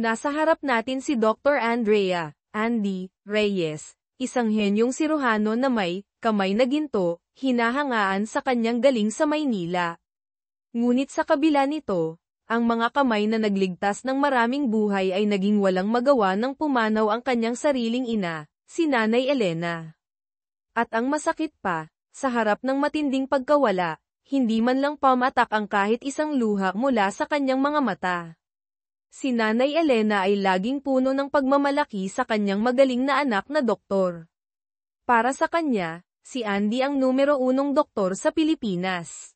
Nasa harap natin si Dr. Andrea, Andy, Reyes, isang henyong siruhano na may kamay na ginto, hinahangaan sa kanyang galing sa Maynila. Ngunit sa kabila nito, ang mga kamay na nagligtas ng maraming buhay ay naging walang magawa nang pumanaw ang kanyang sariling ina, si Nanay Elena. At ang masakit pa, sa harap ng matinding pagkawala, hindi man lang pumatak ang kahit isang luha mula sa kanyang mga mata. Si Nanay Elena ay laging puno ng pagmamalaki sa kanyang magaling na anak na doktor. Para sa kanya, si Andy ang numero 1 doktor sa Pilipinas.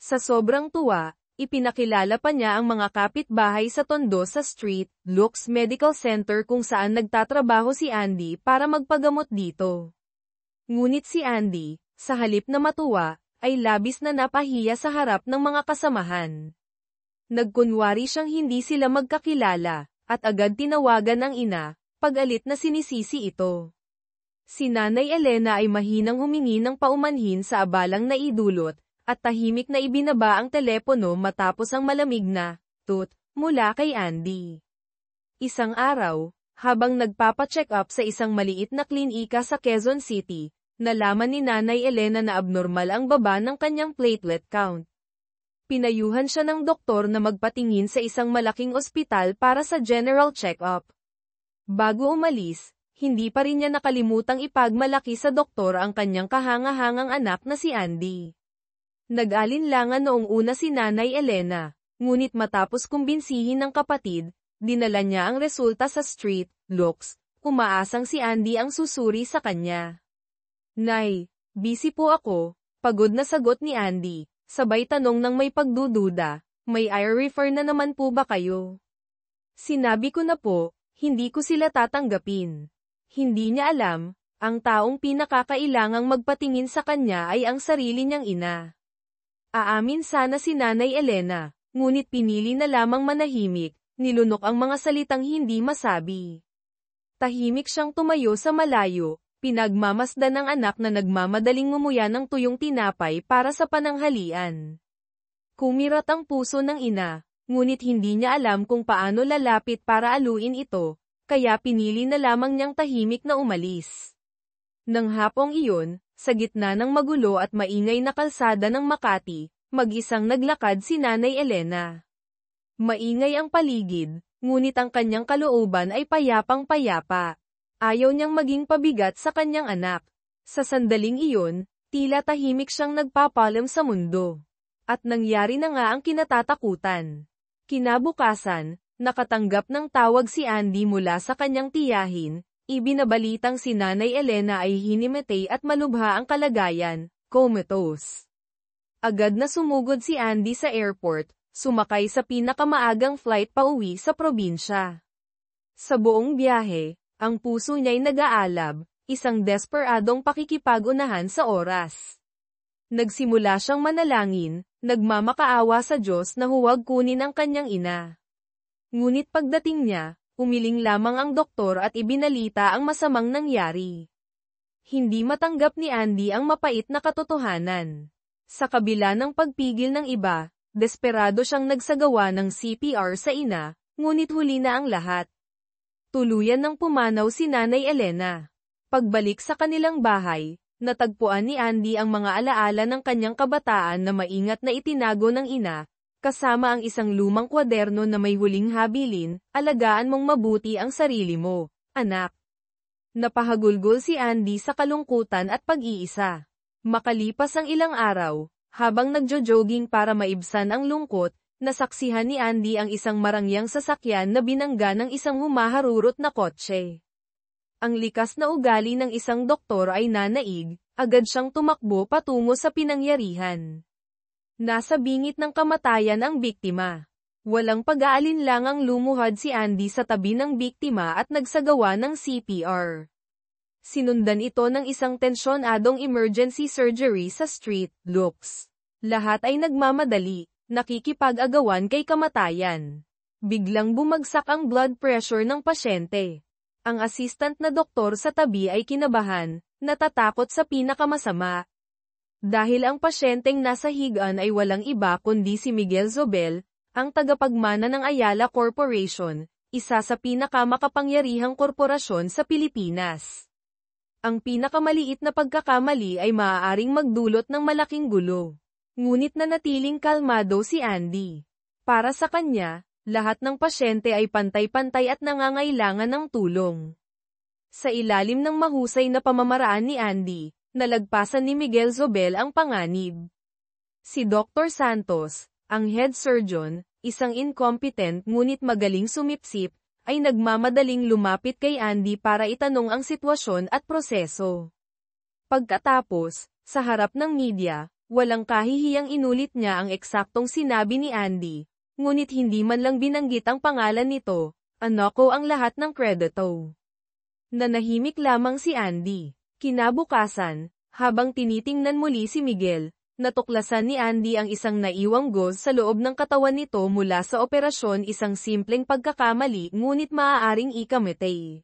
Sa sobrang tuwa, ipinakilala pa niya ang mga kapitbahay sa Tondo sa Street, Lux Medical Center kung saan nagtatrabaho si Andy para magpagamot dito. Ngunit si Andy, sa halip na matuwa, ay labis na napahiya sa harap ng mga kasamahan. Nagkunwari siyang hindi sila magkakilala, at agad tinawagan ang ina, pag-alit na sinisisi ito. Si Nanay Elena ay mahinang humingi ng paumanhin sa abalang naidulot, at tahimik na ibinaba ang telepono matapos ang malamig na tut mula kay Andy. Isang araw, habang nagpapa-check up sa isang maliit na klinika sa Quezon City, nalaman ni Nanay Elena na abnormal ang baba ng kanyang platelet count. Pinayuhan siya ng doktor na magpatingin sa isang malaking ospital para sa general check-up. Bago umalis, hindi pa rin niya nakalimutang ipagmalaki sa doktor ang kanyang kahangahangang anak na si Andy. Nag-alinlangan noong una si Nanay Elena, ngunit matapos kumbinsihin ng kapatid, dinala niya ang resulta sa Street, Lux, umaasang si Andy ang susuri sa kanya. "Nay, busy po ako," pagod na sagot ni Andy. Sabay tanong ng may pagdududa, "May IR refer na naman po ba kayo?" "Sinabi ko na po, hindi ko sila tatanggapin." Hindi niya alam, ang taong pinakakailangang magpatingin sa kanya ay ang sarili niyang ina. Aamin sana si Nanay Elena, ngunit pinili na lamang manahimik, nilunok ang mga salitang hindi masabi. Tahimik siyang tumayo sa malayo, pinagmamasdan ng anak na nagmamadaling ngumuya ng tuyong tinapay para sa pananghalian. Kumirat ang puso ng ina, ngunit hindi niya alam kung paano lalapit para aluin ito, kaya pinili na lamang niyang tahimik na umalis. Nang hapong iyon, sa gitna ng magulo at maingay na kalsada ng Makati, mag-isang naglakad si Nanay Elena. Maingay ang paligid, ngunit ang kanyang kalooban ay payapang-payapa. Ayaw niyang maging pabigat sa kanyang anak. Sa sandaling iyon, tila tahimik siyang nagpapalam sa mundo. At nangyari na nga ang kinatatakutan. Kinabukasan, nakatanggap ng tawag si Andy mula sa kanyang tiyahin, ibinabalitang si Nanay Elena ay hinimatay at malubha ang kalagayan, comatose. Agad na sumugod si Andy sa airport, sumakay sa pinakamaagang flight pauwi sa probinsya. Sa buong biyahe, ang puso niya'y nag-aalab, isang desperadong pakikipag-unahan sa oras. Nagsimula siyang manalangin, nagmamakaawa sa Diyos na huwag kunin ang kanyang ina. Ngunit pagdating niya, umiling lamang ang doktor at ibinalita ang masamang nangyari. Hindi matanggap ni Andy ang mapait na katotohanan. Sa kabila ng pagpigil ng iba, desperado siyang nagsagawa ng CPR sa ina, ngunit huli na ang lahat. Tuluyan ng pumanaw si Nanay Elena. Pagbalik sa kanilang bahay, natagpuan ni Andy ang mga alaala ng kanyang kabataan na maingat na itinago ng ina, kasama ang isang lumang kwaderno na may huling habilin, "Alagaan mong mabuti ang sarili mo, anak." Napahagulgol si Andy sa kalungkutan at pag-iisa. Makalipas ang ilang araw, habang nagjo-jogging para maibsan ang lungkot, nasaksihan ni Andy ang isang marangyang sasakyan na binangga ng isang humaharurot na kotse. Ang likas na ugali ng isang doktor ay nanaig, agad siyang tumakbo patungo sa pinangyarihan. Nasa bingit ng kamatayan ang biktima. Walang pag-aalinlangang lumuhad si Andy sa tabi ng biktima at nagsagawa ng CPR. Sinundan ito ng isang tensyonadong emergency surgery sa Street, Lux. Lahat ay nagmamadali, nakikipag-agawan kay kamatayan. Biglang bumagsak ang blood pressure ng pasyente. Ang assistant na doktor sa tabi ay kinabahan, natatakot sa pinakamasama. Dahil ang pasyenteng nasa higaan ay walang iba kundi si Miguel Zobel, ang tagapagmana ng Ayala Corporation, isa sa pinakamakapangyarihang korporasyon sa Pilipinas. Ang pinakamaliit na pagkakamali ay maaaring magdulot ng malaking gulo. Ngunit nanatiling kalmado si Andy. Para sa kanya, lahat ng pasyente ay pantay-pantay at nangangailangan ng tulong. Sa ilalim ng mahusay na pamamaraan ni Andy, nalagpasan ni Miguel Zobel ang panganib. Si Dr. Santos, ang head surgeon, isang incompetent ngunit magaling sumipsip, ay nagmamadaling lumapit kay Andy para itanong ang sitwasyon at proseso. Pagkatapos, sa harap ng media, walang kahihiyang inulit niya ang eksaktong sinabi ni Andy, ngunit hindi man lang binanggit ang pangalan nito, anoko ang lahat ng kredito. Nanahimik lamang si Andy. Kinabukasan, habang tinitingnan muli si Miguel, natuklasan ni Andy ang isang naiwang gauze sa loob ng katawan nito mula sa operasyon, isang simpleng pagkakamali ngunit maaaring ikamatay.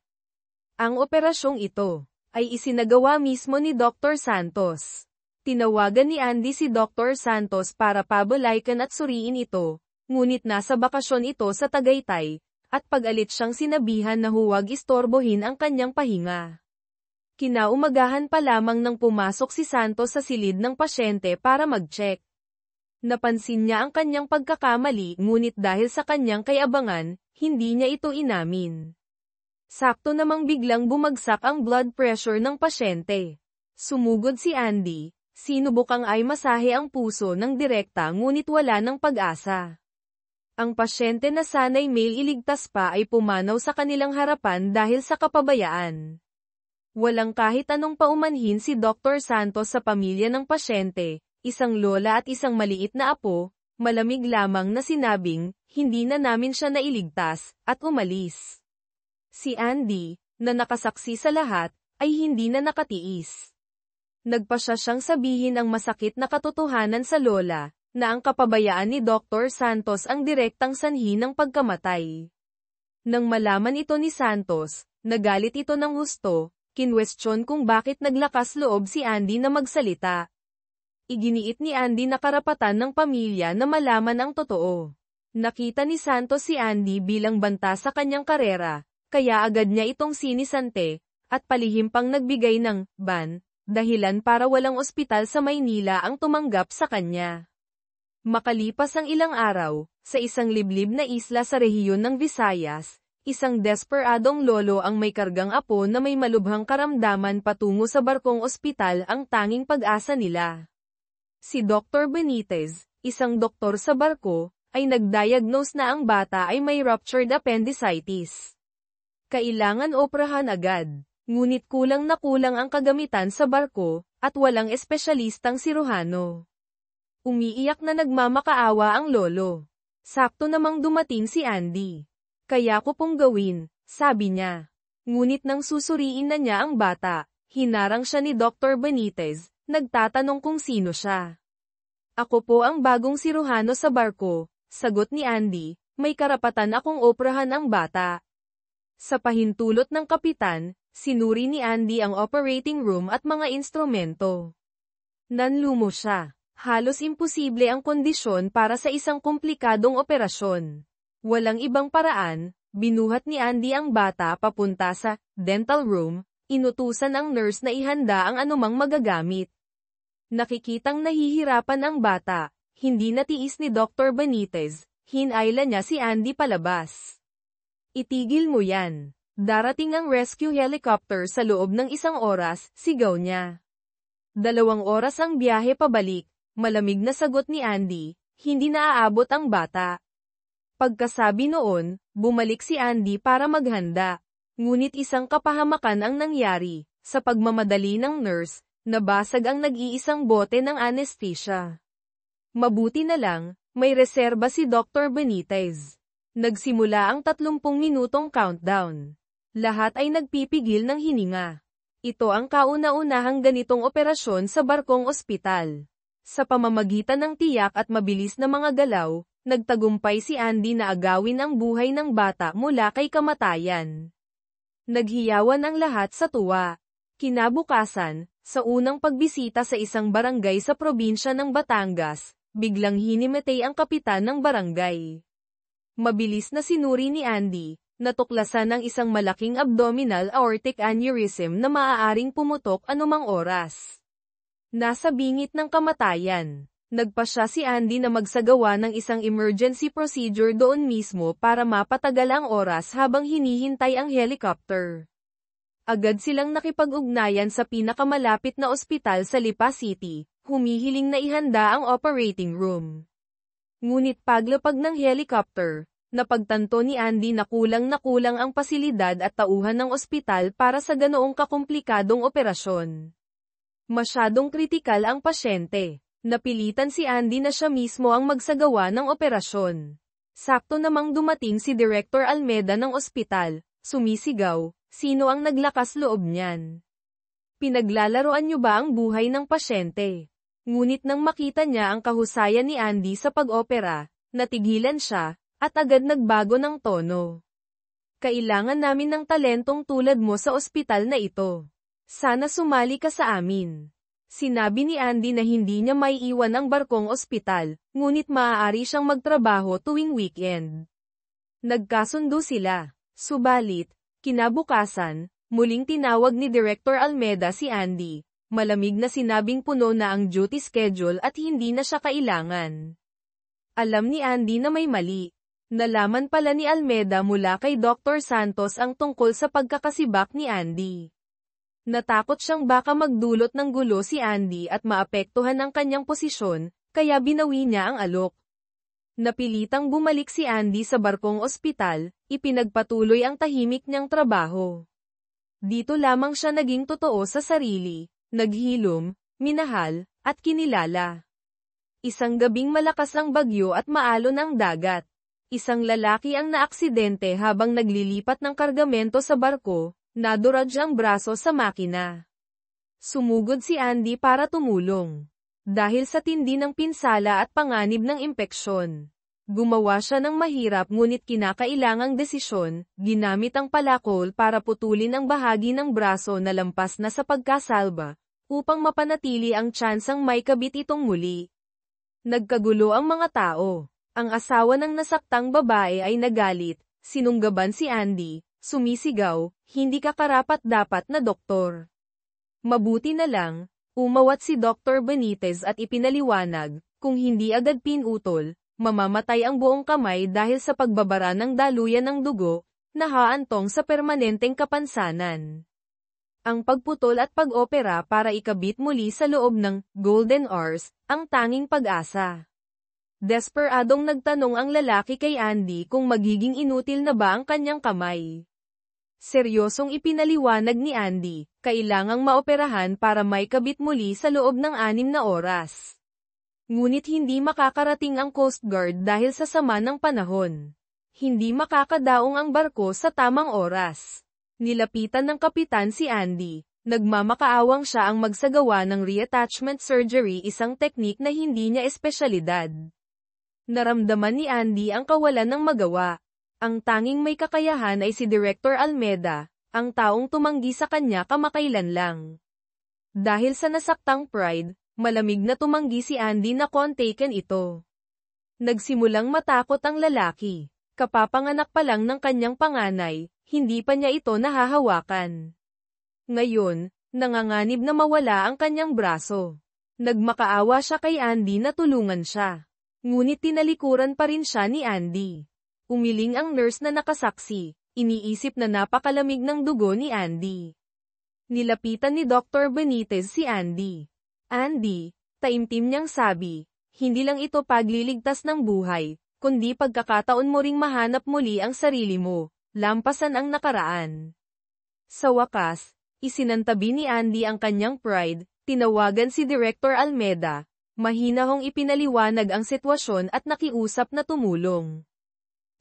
Ang operasyong ito ay isinagawa mismo ni Dr. Santos. Tinawagan ni Andy si Dr. Santos para pabalaykan at suriin ito, ngunit nasa bakasyon ito sa Tagaytay, at pag-alit siyang sinabihan na huwag istorbohin ang kanyang pahinga. Kinaumagahan pa lamang nang pumasok si Santos sa silid ng pasyente para mag-check. Napansin niya ang kanyang pagkakamali ngunit dahil sa kanyang kayabangan, hindi niya ito inamin. Sakto namang biglang bumagsak ang blood pressure ng pasyente. Sumugod si Andy, sinubukang ay masahe ang puso ng direkta ngunit wala ng pag-asa. Ang pasyente na sana'y may iligtas pa ay pumanaw sa kanilang harapan dahil sa kapabayaan. Walang kahit anong paumanhin si Dr. Santos sa pamilya ng pasyente, isang lola at isang maliit na apo, malamig lamang na sinabing, hindi na namin siya nailigtas, at umalis. Si Andy, na nakasaksi sa lahat, ay hindi na nakatiis. Nagpasya siyang sabihin ang masakit na katotohanan sa lola, na ang kapabayaan ni Dr. Santos ang direktang sanhi ng pagkamatay. Nang malaman ito ni Santos, nagalit ito ng husto, kinwestiyon kung bakit naglakas loob si Andy na magsalita. Iginiit ni Andy na karapatan ng pamilya na malaman ang totoo. Nakita ni Santos si Andy bilang banta sa kanyang karera, kaya agad niya itong sinisante, at palihim pang nagbigay ng ban, dahilan para walang ospital sa Maynila ang tumanggap sa kanya. Makalipas ang ilang araw, sa isang liblib na isla sa rehiyon ng Visayas, isang desperadong lolo ang may kargang apo na may malubhang karamdaman patungo sa barkong ospital ang tanging pag-asa nila. Si Dr. Benitez, isang doktor sa barko, ay nagdiagnose na ang bata ay may ruptured appendicitis. Kailangan operahan agad, ngunit kulang na kulang ang kagamitan sa barko, at walang espesyalistang siruhano. Umiiyak na nagmamakaawa ang lolo. Sakto namang dumating si Andy. Kaya ko pong gawin, sabi niya. Ngunit nang susuriin na niya ang bata, hinarang siya ni Dr. Benitez, nagtatanong kung sino siya. Ako po ang bagong siruhano sa barko, sagot ni Andy, may karapatan akong operahan ang bata. Sa pahintulot ng kapitan, sinuri ni Andy ang operating room at mga instrumento. Nanlumo siya. Halos imposible ang kondisyon para sa isang komplikadong operasyon. Walang ibang paraan, binuhat ni Andy ang bata papunta sa dental room, inutusan ang nurse na ihanda ang anumang magagamit. Nakikitang nahihirapan ang bata, hindi natiis ni Dr. Benitez, hinayla niya si Andy palabas. Itigil mo yan. Darating ang rescue helicopter sa loob ng 1 oras, sigaw niya. 2 oras ang biyahe pabalik, malamig na sagot ni Andy, hindi na aabot ang bata. Pagkasabi noon, bumalik si Andy para maghanda. Ngunit isang kapahamakan ang nangyari, sa pagmamadali ng nurse, nabasag ang nag-iisang bote ng anesthesia. Mabuti na lang, may reserba si Dr. Benitez. Nagsimula ang 30 minutong countdown. Lahat ay nagpipigil ng hininga. Ito ang kauna-unahang ganitong operasyon sa barkong ospital. Sa pamamagitan ng tiyak at mabilis na mga galaw, nagtagumpay si Andy na agawin ang buhay ng bata mula kay kamatayan. Naghiyawan ang lahat sa tuwa. Kinabukasan, sa unang pagbisita sa isang barangay sa probinsya ng Batangas, biglang hinimatay ang kapitan ng barangay. Mabilis na sinuri ni Andy, Natuklasan ng isang malaking abdominal aortic aneurysm na maaaring pumutok anumang oras. Nasa bingit ng kamatayan. Nagpasya si Andy na magsagawa ng isang emergency procedure doon mismo para mapatagal ang oras habang hinihintay ang helicopter. Agad silang nakipag-ugnayan sa pinakamalapit na ospital sa Lipa City, humihiling na ihanda ang operating room. Ngunit paglapag ng helicopter, napagtanto ni Andy na kulang ang pasilidad at tauhan ng ospital para sa ganoong kakomplikadong operasyon. Masyadong kritikal ang pasyente. Napilitan si Andy na siya mismo ang magsagawa ng operasyon. Sakto namang dumating si Director Almeda ng ospital, sumisigaw, sino ang naglakas loob niyan? Pinaglalaroan niyo ba ang buhay ng pasyente? Ngunit nang makita niya ang kahusayan ni Andy sa pag-opera, natigilan siya, at agad nagbago ng tono. Kailangan namin ng talentong tulad mo sa ospital na ito. Sana sumali ka sa amin. Sinabi ni Andy na hindi niya maiiwan ang barkong ospital, ngunit maaari siyang magtrabaho tuwing weekend. Nagkasundo sila. Subalit, kinabukasan, muling tinawag ni Director Almeda si Andy. Malamig na sinabing puno na ang duty schedule at hindi na siya kailangan. Alam ni Andy na may mali. Nalaman pala ni Almeda mula kay Dr. Santos ang tungkol sa pagkakasibak ni Andy. Natakot siyang baka magdulot ng gulo si Andy at maapektuhan ang kanyang posisyon, kaya binawi niya ang alok. Napilitang bumalik si Andy sa barkong ospital, ipinagpatuloy ang tahimik niyang trabaho. Dito lamang siya naging totoo sa sarili, naghilom, minahal, at kinilala. Isang gabing malakas ang bagyo at maalon ang dagat. Isang lalaki ang naaksidente habang naglilipat ng kargamento sa barko. Nadurag ang braso sa makina. Sumugod si Andy para tumulong. Dahil sa tindi ng pinsala at panganib ng impeksyon. Gumawa siya ng mahirap ngunit kinakailangang desisyon, ginamit ang palakol para putulin ang bahagi ng braso na lampas na sa pagkasalba, upang mapanatili ang tsansang may kabit itong muli. Nagkagulo ang mga tao. Ang asawa ng nasaktang babae ay nagalit, sinunggaban si Andy. Sumisigaw, hindi ka karapat-dapat na doktor. Mabuti na lang, umawat si Dr. Benitez at ipinaliwanag, kung hindi agad pinutol, mamamatay ang buong kamay dahil sa pagbabara ng daluyan ng dugo, na haantong sa permanenteng kapansanan. Ang pagputol at pag-opera para ikabit muli sa loob ng Golden Hours, ang tanging pag-asa. Desperadong nagtanong ang lalaki kay Andy kung magiging inutil na ba ang kanyang kamay. Seryosong ipinaliwanag ni Andy, kailangang maoperahan para may kabit muli sa loob ng 6 na oras. Ngunit hindi makakarating ang Coast Guard dahil sa sama ng panahon. Hindi makakadaong ang barko sa tamang oras. Nilapitan ng kapitan si Andy, nagmamakaawang siya ang magsagawa ng reattachment surgery, isang teknik na hindi niya espesyalidad. Naramdaman ni Andy ang kawalan ng magawa. Ang tanging may kakayahan ay si Director Almeda, ang taong tumanggi sa kanya kamakailan lang. Dahil sa nasaktang pride, malamig na tumanggi si Andy na kontaken ito. Nagsimulang matakot ang lalaki. Kapapanganak pa lang ng kanyang panganay, hindi pa niya ito nahahawakan. Ngayon, nanganganib na mawala ang kanyang braso. Nagmakaawa siya kay Andy na tulungan siya. Ngunit tinalikuran pa rin siya ni Andy. Umiling ang nurse na nakasaksi, iniisip na napakalamig ng dugo ni Andy. Nilapitan ni Dr. Benitez si Andy. Andy, taimtim niyang sabi, hindi lang ito pagliligtas ng buhay, kundi pagkakataon mo ring mahanap muli ang sarili mo, lampasan ang nakaraan. Sa wakas, isinantabi ni Andy ang kanyang pride, tinawagan si Director Almeda, mahinahong ipinaliwanag ang sitwasyon at nakiusap na tumulong.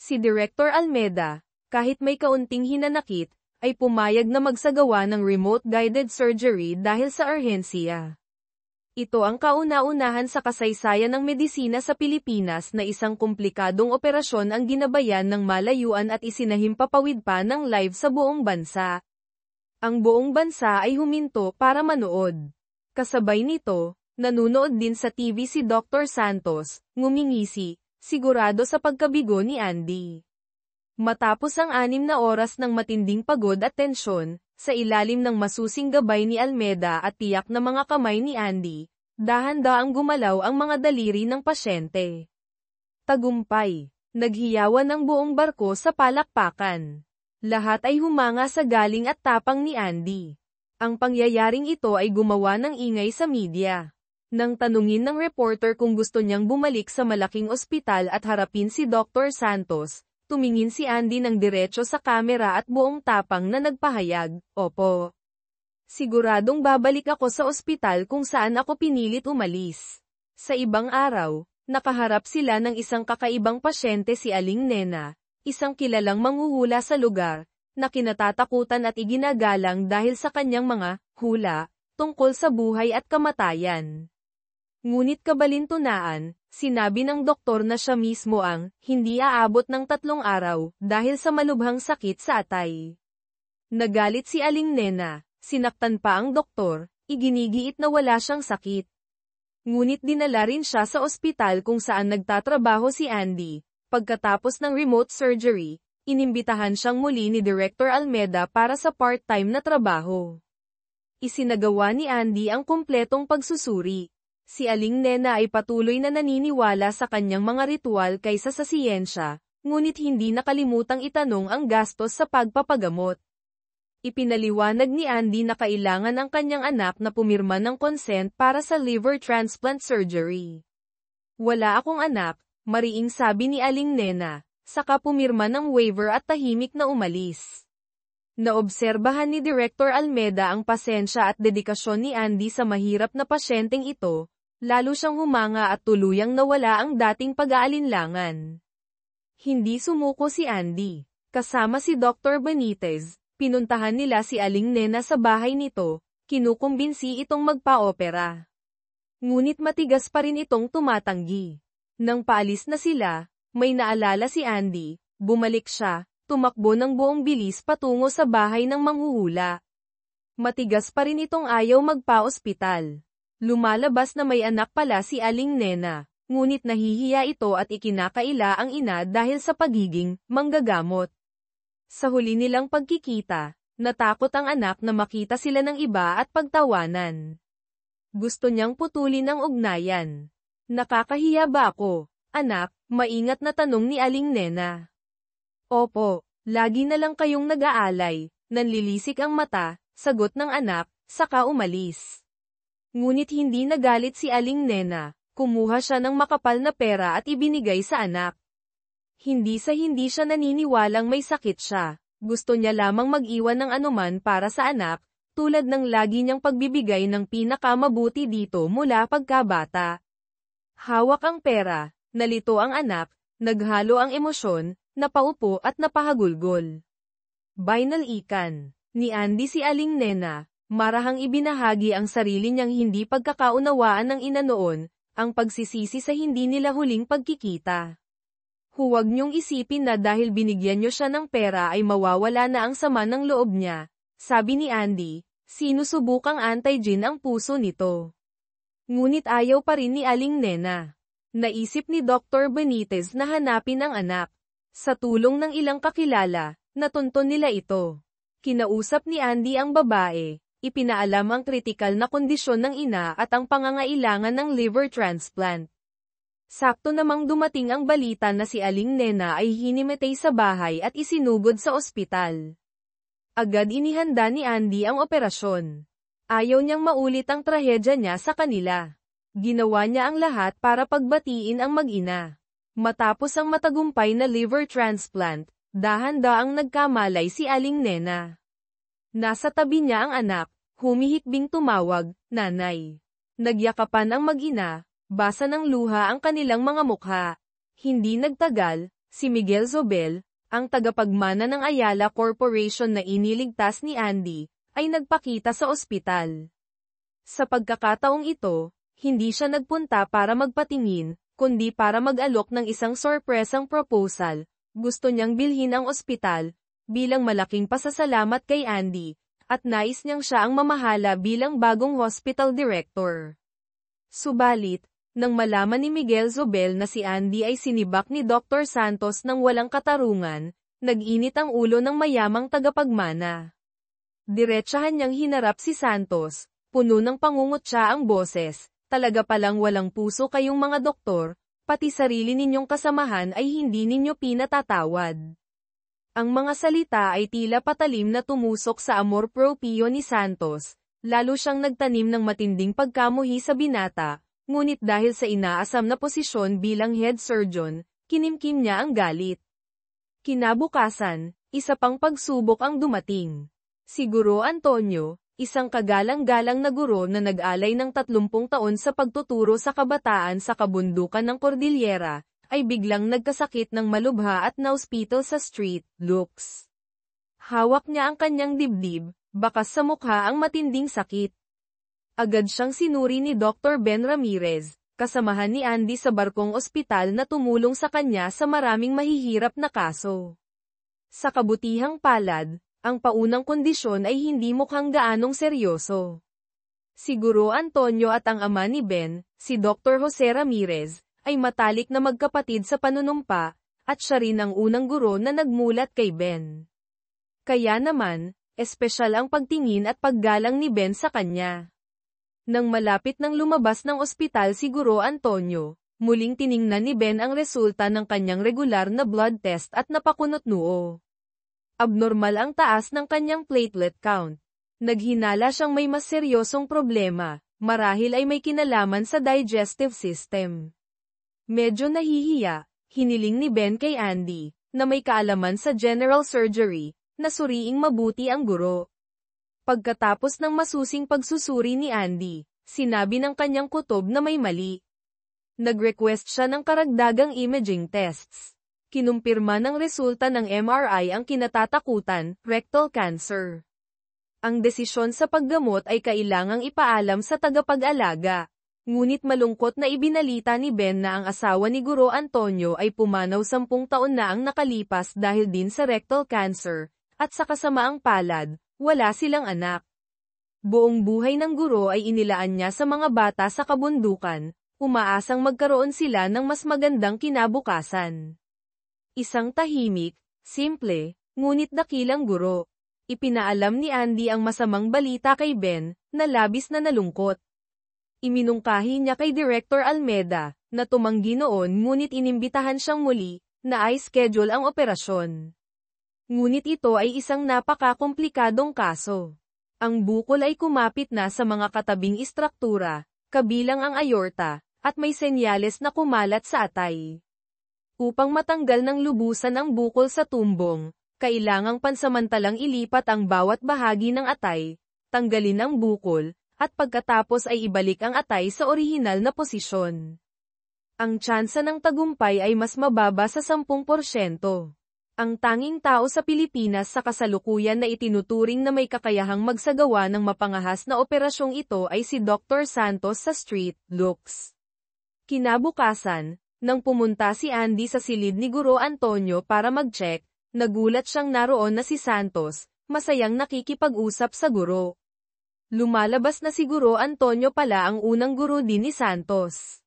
Si Director Almeda, kahit may kaunting hinanakit, ay pumayag na magsagawa ng remote-guided surgery dahil sa urhensiya. Ito ang kauna-unahan sa kasaysayan ng medisina sa Pilipinas na isang komplikadong operasyon ang ginabayan ng malayuan at isinahimpapawid pa ng live sa buong bansa. Ang buong bansa ay huminto para manood. Kasabay nito, nanunood din sa TV si Dr. Santos, ngumingisi, sigurado sa pagkabigo ni Andy. Matapos ang 6 na oras ng matinding pagod at tensyon, sa ilalim ng masusing gabay ni Almeda at tiyak na mga kamay ni Andy, dahan-daang gumalaw ang mga daliri ng pasyente. Tagumpay. Naghiyawan ng buong barko sa palakpakan. Lahat ay humanga sa galing at tapang ni Andy. Ang pangyayaring ito ay gumawa ng ingay sa media. Nang tanungin ng reporter kung gusto niyang bumalik sa malaking ospital at harapin si Dr. Santos, tumingin si Andy ng diretso sa kamera at buong tapang na nagpahayag, "Opo. Siguradong babalik ako sa ospital kung saan ako pinilit umalis." Sa ibang araw, nakaharap sila ng isang kakaibang pasyente si Aling Nena, isang kilalang manghuhula sa lugar, na kinatatakutan at iginagalang dahil sa kanyang mga hula tungkol sa buhay at kamatayan. Ngunit kabalintunaan, sinabi ng doktor na siya mismo ang hindi aabot ng 3 araw dahil sa malubhang sakit sa atay. Nagalit si Aling Nena, sinaktan pa ang doktor, iginigiit na wala siyang sakit. Ngunit dinala rin siya sa ospital kung saan nagtatrabaho si Andy. Pagkatapos ng remote surgery, inimbitahan siyang muli ni Director Almeda para sa part-time na trabaho. Isinagawa ni Andy ang kumpletong pagsusuri. Si Aling Nena ay patuloy na naniniwala sa kanyang mga ritual kaysa sa siyensya, ngunit hindi nakalimutang itanong ang gastos sa pagpapagamot. Ipinaliwanag ni Andy na kailangan ang kanyang anak na pumirma ng consent para sa liver transplant surgery. "Wala akong anak," mariing sabi ni Aling Nena, saka pumirma ng waiver at tahimik na umalis. Naobserbahan ni Director Almeda ang pasensya at dedikasyon ni Andy sa mahirap na pasyenteng ito, lalo siyang humanga at tuluyang nawala ang dating pag-aalinlangan. Hindi sumuko si Andy. Kasama si Dr. Benitez, pinuntahan nila si Aling Nena sa bahay nito, kinukumbinsi itong magpa-opera. Ngunit matigas pa rin itong tumatanggi. Nang paalis na sila, may naalala si Andy, bumalik siya, tumakbo ng buong bilis patungo sa bahay ng manghuhula. Matigas pa rin itong ayaw magpa-ospital. Lumalabas na may anak pala si Aling Nena, ngunit nahihiya ito at ikinakaila ang ina dahil sa pagiging manggagamot. Sa huli nilang pagkikita, natakot ang anak na makita sila ng iba at pagtawanan. Gusto niyang putulin ang ugnayan. "Nakakahiya ba ako, anak?" maingat na tanong ni Aling Nena. "Opo, lagi na lang kayong nag-aalay," nanlilisik ang mata, sagot ng anak, saka umalis. Ngunit hindi nagalit si Aling Nena, kumuha siya ng makapal na pera at ibinigay sa anak. Hindi siya naniniwalang may sakit siya, gusto niya lamang mag-iwan ng anuman para sa anak, tulad ng lagi niyang pagbibigay ng pinakamabuti dito mula pagkabata. Hawak ang pera, nalito ang anak, naghalo ang emosyon, napaupo at napahagulgol. Binalikan ni Andy si Aling Nena, marahang ibinahagi ang sarili niyang hindi pagkakaunawaan ng ina noon, ang pagsisisi sa hindi nila huling pagkikita. "Huwag niyong isipin na dahil binigyan niyo siya ng pera ay mawawala na ang sama ng loob niya," sabi ni Andy, sinusubukang anti-gin ang puso nito. Ngunit ayaw pa rin ni Aling Nena. Naisip ni Dr. Benitez na hanapin ang anak. Sa tulong ng ilang kakilala, natunton nila ito. Kinausap ni Andy ang babae, ipinaalam ang kritikal na kondisyon ng ina at ang pangangailangan ng liver transplant. Sakto namang dumating ang balita na si Aling Nena ay hinimatay sa bahay at isinugod sa ospital. Agad inihanda ni Andy ang operasyon. Ayaw niyang maulit ang trahedya niya sa kanila. Ginawa niya ang lahat para pagbatiin ang mag-ina. Matapos ang matagumpay na liver transplant, dahan-daang nagkamalay si Aling Nena. Nasa tabi niya ang anak, humihikbing tumawag, "Nanay." Nagyakapan ang mag-ina, basa ng luha ang kanilang mga mukha. Hindi nagtagal, si Miguel Zobel, ang tagapagmana ng Ayala Corporation na iniligtas ni Andy, ay nagpakita sa ospital. Sa pagkakataong ito, hindi siya nagpunta para magpatingin, kundi para mag-alok ng isang sorpresang proposal. Gusto niyang bilhin ang ospital, bilang malaking pasasalamat kay Andy, at nais niyang siya ang mamahala bilang bagong hospital director. Subalit, nang malaman ni Miguel Zobel na si Andy ay sinibak ni Dr. Santos ng walang katarungan, Nag-init ang ulo ng mayamang tagapagmana. Diretsahan niyang hinarap si Santos, puno ng pangungutya ang boses, talaga palang walang puso kayong mga doktor, pati sarili ninyong kasamahan ay hindi ninyo pinatatawad. Ang mga salita ay tila patalim na tumusok sa amor proprio ni Santos, lalo siyang nagtanim ng matinding pagkamuhi sa binata, ngunit dahil sa inaasam na posisyon bilang head surgeon, kinimkim niya ang galit. Kinabukasan, isa pang pagsubok ang dumating. Si Guro Antonio, isang kagalang-galang na guro na nag-alay ng 30 taon sa pagtuturo sa kabataan sa kabundukan ng Cordillera, ay biglang nagkasakit ng malubha at na-ospital sa street looks. Hawak niya ang kanyang dibdib, bakas sa mukha ang matinding sakit. Agad siyang sinuri ni Dr. Ben Ramirez, kasamahan ni Andy sa barkong ospital na tumulong sa kanya sa maraming mahihirap na kaso. Sa kabutihang palad, ang paunang kondisyon ay hindi mukhang gaanong seryoso. Si Guro Antonio at ang ama ni Ben, si Dr. Jose Ramirez, ay matalik na magkapatid sa panunumpa, at siya rin ang unang guro na nagmulat kay Ben. Kaya naman, espesyal ang pagtingin at paggalang ni Ben sa kanya. Nang malapit nang lumabas ng ospital si Guro Antonio, muling tiningnan ni Ben ang resulta ng kanyang regular na blood test at napakunot noo. Abnormal ang taas ng kanyang platelet count. Naghinala siyang may mas seryosong problema, marahil ay may kinalaman sa digestive system. Medyo nahihiya, hiniling ni Ben kay Andy, na may kaalaman sa general surgery, na suriing mabuti ang guro. Pagkatapos ng masusing pagsusuri ni Andy, sinabi ng kanyang kutob na may mali. Nag-request siya ng karagdagang imaging tests. Kinumpirma ng resulta ng MRI ang kinatatakutan, rectal cancer. Ang desisyon sa paggamot ay kailangang ipaalam sa tagapag-alaga. Ngunit malungkot na ibinalita ni Ben na ang asawa ni Guro Antonio ay pumanaw 10 taon na ang nakalipas dahil din sa rectal cancer, at sa kasamaang palad, wala silang anak. Buong buhay ng guro ay inilaan niya sa mga bata sa kabundukan, umaasang magkaroon sila ng mas magandang kinabukasan. Isang tahimik, simple, ngunit dakilang guro. Ipinaalam ni Andy ang masamang balita kay Ben, na labis na nalungkot. Iminungkahi niya kay Director Almeda, na tumanggi noon ngunit inimbitahan siyang muli, na i-schedule ang operasyon. Ngunit ito ay isang napaka-komplikadong kaso. Ang bukol ay kumapit na sa mga katabing istruktura, kabilang ang aorta, at may senyales na kumalat sa atay. Upang matanggal ng lubusan ang bukol sa tumbong, kailangang pansamantalang ilipat ang bawat bahagi ng atay, tanggalin ang bukol, at pagkatapos ay ibalik ang atay sa orihinal na posisyon. Ang tsansa ng tagumpay ay mas mababa sa 10%. Ang tanging tao sa Pilipinas sa kasalukuyan na itinuturing na may kakayahang magsagawa ng mapangahas na operasyong ito ay si Dr. Santos sa street looks. Kinabukasan, nang pumunta si Andy sa silid ni Guro Antonio para mag-check, nagulat siyang naroon na si Santos, masayang nakikipag-usap sa guro. Lumalabas na si Guro Antonio pala ang unang guro din ni Santos.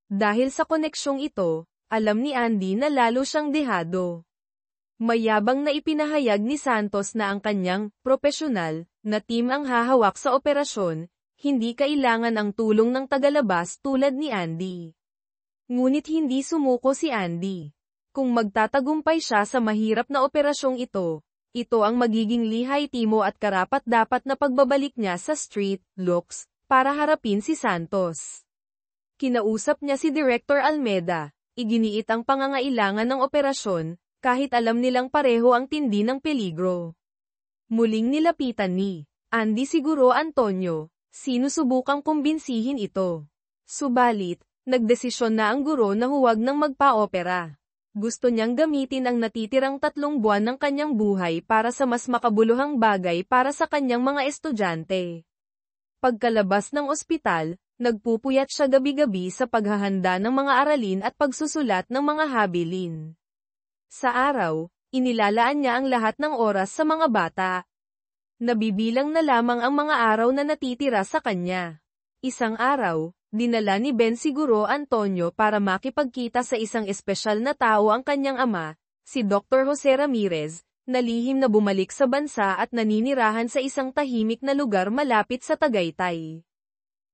Dahil sa koneksyong ito, alam ni Andy na lalo siyang dehado. Mayabang na ipinahayag ni Santos na ang kanyang propesyonal na team ang hahawak sa operasyon, hindi kailangan ang tulong ng tagalabas tulad ni Andy. Ngunit hindi sumuko si Andy. Kung magtatagumpay siya sa mahirap na operasyong ito, ito ang magiging lihay-timo at karapat-dapat na pagbabalik niya sa street looks para harapin si Santos. Kinausap niya si Director Almeda, iginiit ang pangangailangan ng operasyon, kahit alam nilang pareho ang tindi ng peligro. Muling nilapitan ni Andy si Guro Antonio, sinusubukang kumbinsihin ito. Subalit, nagdesisyon na ang guro na huwag nang magpa-opera. Gusto niyang gamitin ang natitirang 3 buwan ng kanyang buhay para sa mas makabuluhang bagay para sa kanyang mga estudyante. Pagkalabas ng ospital, nagpupuyat siya gabi-gabi sa paghahanda ng mga aralin at pagsusulat ng mga habilin. Sa araw, inilalaan niya ang lahat ng oras sa mga bata. Nabibilang na lamang ang mga araw na natitira sa kanya. Isang araw, dinala ni Ben si Guro Antonio para makipagkita sa isang espesyal na tao ang kanyang ama, si Dr. Jose Ramirez, na lihim na bumalik sa bansa at naninirahan sa isang tahimik na lugar malapit sa Tagaytay.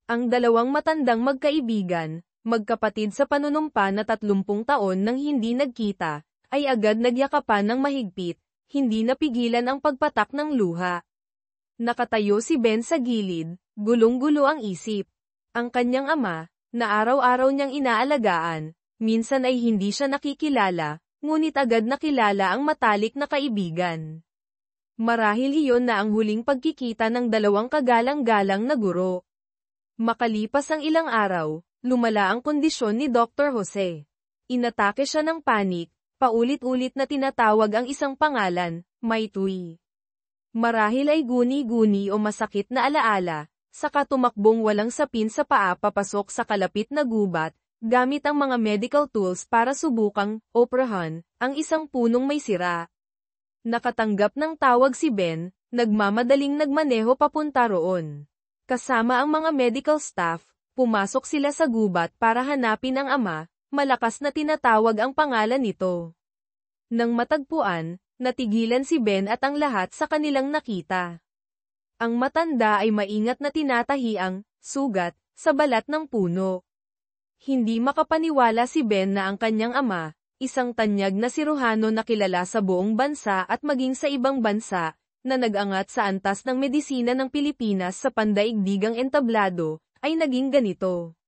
Ang dalawang matandang magkaibigan, magkapatid sa panunumpa na 30 taon nang hindi nagkita, ay agad nagyakapan ng mahigpit, hindi napigilan ang pagpatak ng luha. Nakatayo si Ben sa gilid, gulong-gulo ang isip. Ang kanyang ama, na araw-araw niyang inaalagaan, minsan ay hindi siya nakikilala, ngunit agad nakilala ang matalik na kaibigan. Marahil iyon na ang huling pagkikita ng dalawang kagalang-galang na guro. Makalipas ang ilang araw, lumala ang kondisyon ni Dr. Jose. Inatake siya ng panik, paulit-ulit na tinatawag ang isang pangalan, Maitui. Marahil ay guni-guni o masakit na alaala, saka tumakbong walang sapin sa paa papasok sa kalapit na gubat, gamit ang mga medical tools para subukang operahan ang isang punong may sira. Nakatanggap ng tawag si Ben, nagmamadaling nagmaneho papunta roon. Kasama ang mga medical staff, pumasok sila sa gubat para hanapin ang ama, malakas na tinatawag ang pangalan nito. Nang matagpuan, natigilan si Ben at ang lahat sa kanilang nakita. Ang matanda ay maingat na tinatahi ang sugat sa balat ng puno. Hindi makapaniwala si Ben na ang kanyang ama, isang tanyag na siruhano na kilala sa buong bansa at maging sa ibang bansa, na nag-angat sa antas ng medisina ng Pilipinas sa pandaigdigang entablado, ay naging ganito.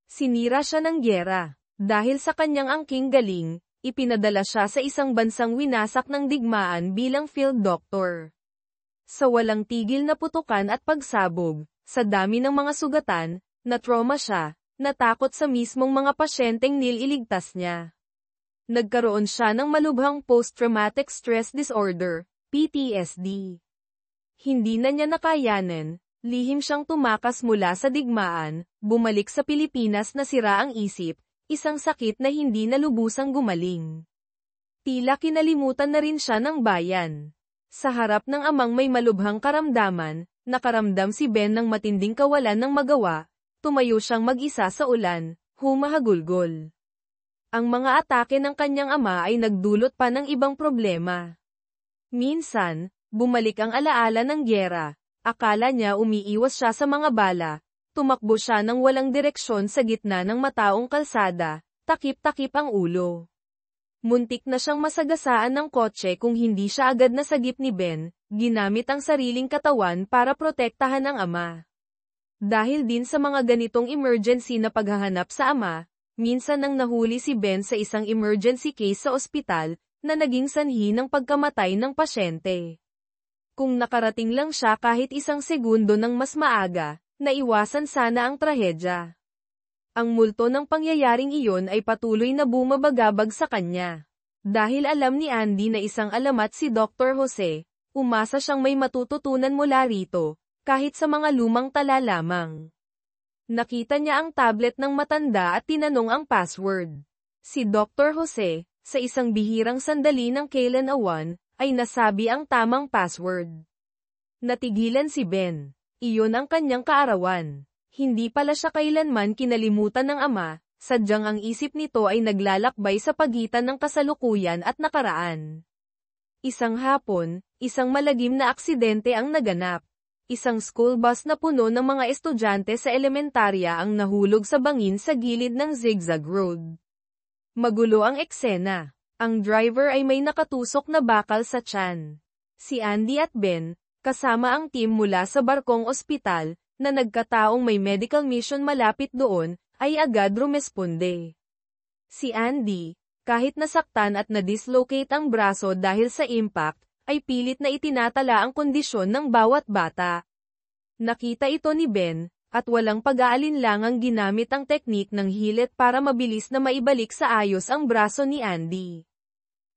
Sinira siya ng gyera. Dahil sa kanyang angking galing, ipinadala siya sa isang bansang winasak ng digmaan bilang field doctor. Sa walang tigil na putukan at pagsabog, sa dami ng mga sugatan, na-trauma siya, natakot sa mismong mga pasyenteng nililigtas niya. Nagkaroon siya ng malubhang post-traumatic stress disorder, PTSD. Hindi na niya nakayanan, lihim siyang tumakas mula sa digmaan, bumalik sa Pilipinas na sira ang isip, isang sakit na hindi na lubusang gumaling. Tila kinalimutan na rin siya ng bayan. Sa harap ng amang may malubhang karamdaman, nakaramdam si Ben ng matinding kawalan ng magawa. Tumayo siyang mag-isa sa ulan, humahagulgol. Ang mga atake ng kanyang ama ay nagdulot pa ng ibang problema. Minsan, bumalik ang alaala ng gyera, akala niya umiiwas siya sa mga bala, tumakbo siya ng walang direksyon sa gitna ng mataong kalsada, takip-takip ang ulo. Muntik na siyang masagasaan ng kotse kung hindi siya agad nasagip ni Ben, ginamit ang sariling katawan para protektahan ang ama. Dahil din sa mga ganitong emergency na paghahanap sa ama, minsan nang nahuli si Ben sa isang emergency case sa ospital, na naging sanhi ng pagkamatay ng pasyente. Kung nakarating lang siya kahit isang segundo ng mas maaga, naiwasan sana ang trahedya. Ang multo ng pangyayaring iyon ay patuloy na bumabagabag sa kanya. Dahil alam ni Andy na isang alamat si Dr. Jose, umasa siyang may matututunan mula rito, kahit sa mga lumang tala lamang. Nakita niya ang tablet ng matanda at tinanong ang password. Si Dr. Jose, sa isang bihirang sandali ng kailan-awan, ay nasabi ang tamang password. Natigilan si Ben. Iyon ang kanyang kaarawan. Hindi pala siya kailanman kinalimutan ng ama, sadyang ang isip nito ay naglalakbay sa pagitan ng kasalukuyan at nakaraan. Isang hapon, isang malagim na aksidente ang naganap. Isang school bus na puno ng mga estudyante sa elementarya ang nahulog sa bangin sa gilid ng zigzag road. Magulo ang eksena. Ang driver ay may nakatusok na bakal sa tiyan. Si Andy at Ben, kasama ang team mula sa barkong ospital, na nagkataong may medical mission malapit doon, ay agad rumesponde. Si Andy, kahit nasaktan at na-dislocate ang braso dahil sa impact, ay pilit na itinatala ang kondisyon ng bawat bata. Nakita ito ni Ben, at walang pag-aalinlangang ginamit ang teknik ng hilit para mabilis na maibalik sa ayos ang braso ni Andy.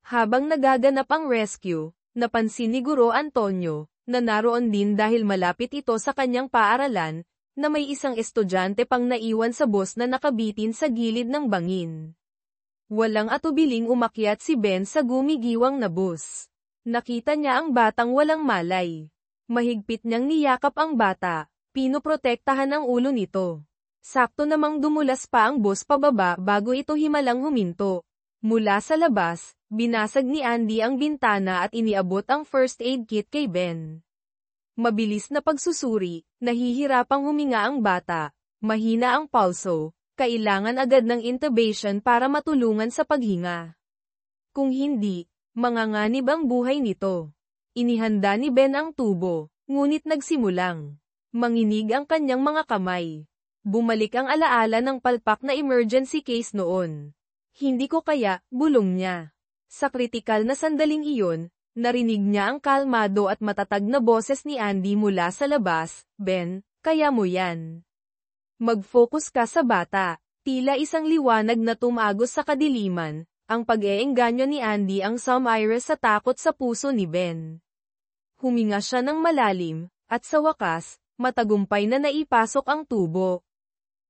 Habang nagaganap ang rescue, napansin ni Guro Antonio, na naroon din dahil malapit ito sa kanyang paaralan, na may isang estudyante pang naiwan sa bus na nakabitin sa gilid ng bangin. Walang atubiling umakyat si Ben sa gumigiwang na bus. Nakita niya ang batang walang malay. Mahigpit niyang niyakap ang bata, pinoprotektahan ang ulo nito. Sakto namang dumulas pa ang bus pababa bago ito himalang huminto. Mula sa labas, binasag ni Andy ang bintana at iniabot ang first aid kit kay Ben. Mabilis na pagsusuri, nahihirapang huminga ang bata, mahina ang pulso, kailangan agad ng intubation para matulungan sa paghinga. Kung hindi, manganganib ang buhay nito. Inihanda ni Ben ang tubo, ngunit nagsimulang manginig ang kanyang mga kamay. Bumalik ang alaala ng palpak na emergency case noon. Hindi ko kaya, bulong niya. Sa kritikal na sandaling iyon, narinig niya ang kalmado at matatag na boses ni Andy mula sa labas, Ben, kaya mo yan. Mag-focus ka sa bata. Tila isang liwanag na tumagos sa kadiliman, ang pag-eengganyo ni Andy ang sumiris sa takot sa puso ni Ben. Huminga siya ng malalim, at sa wakas, matagumpay na naipasok ang tubo.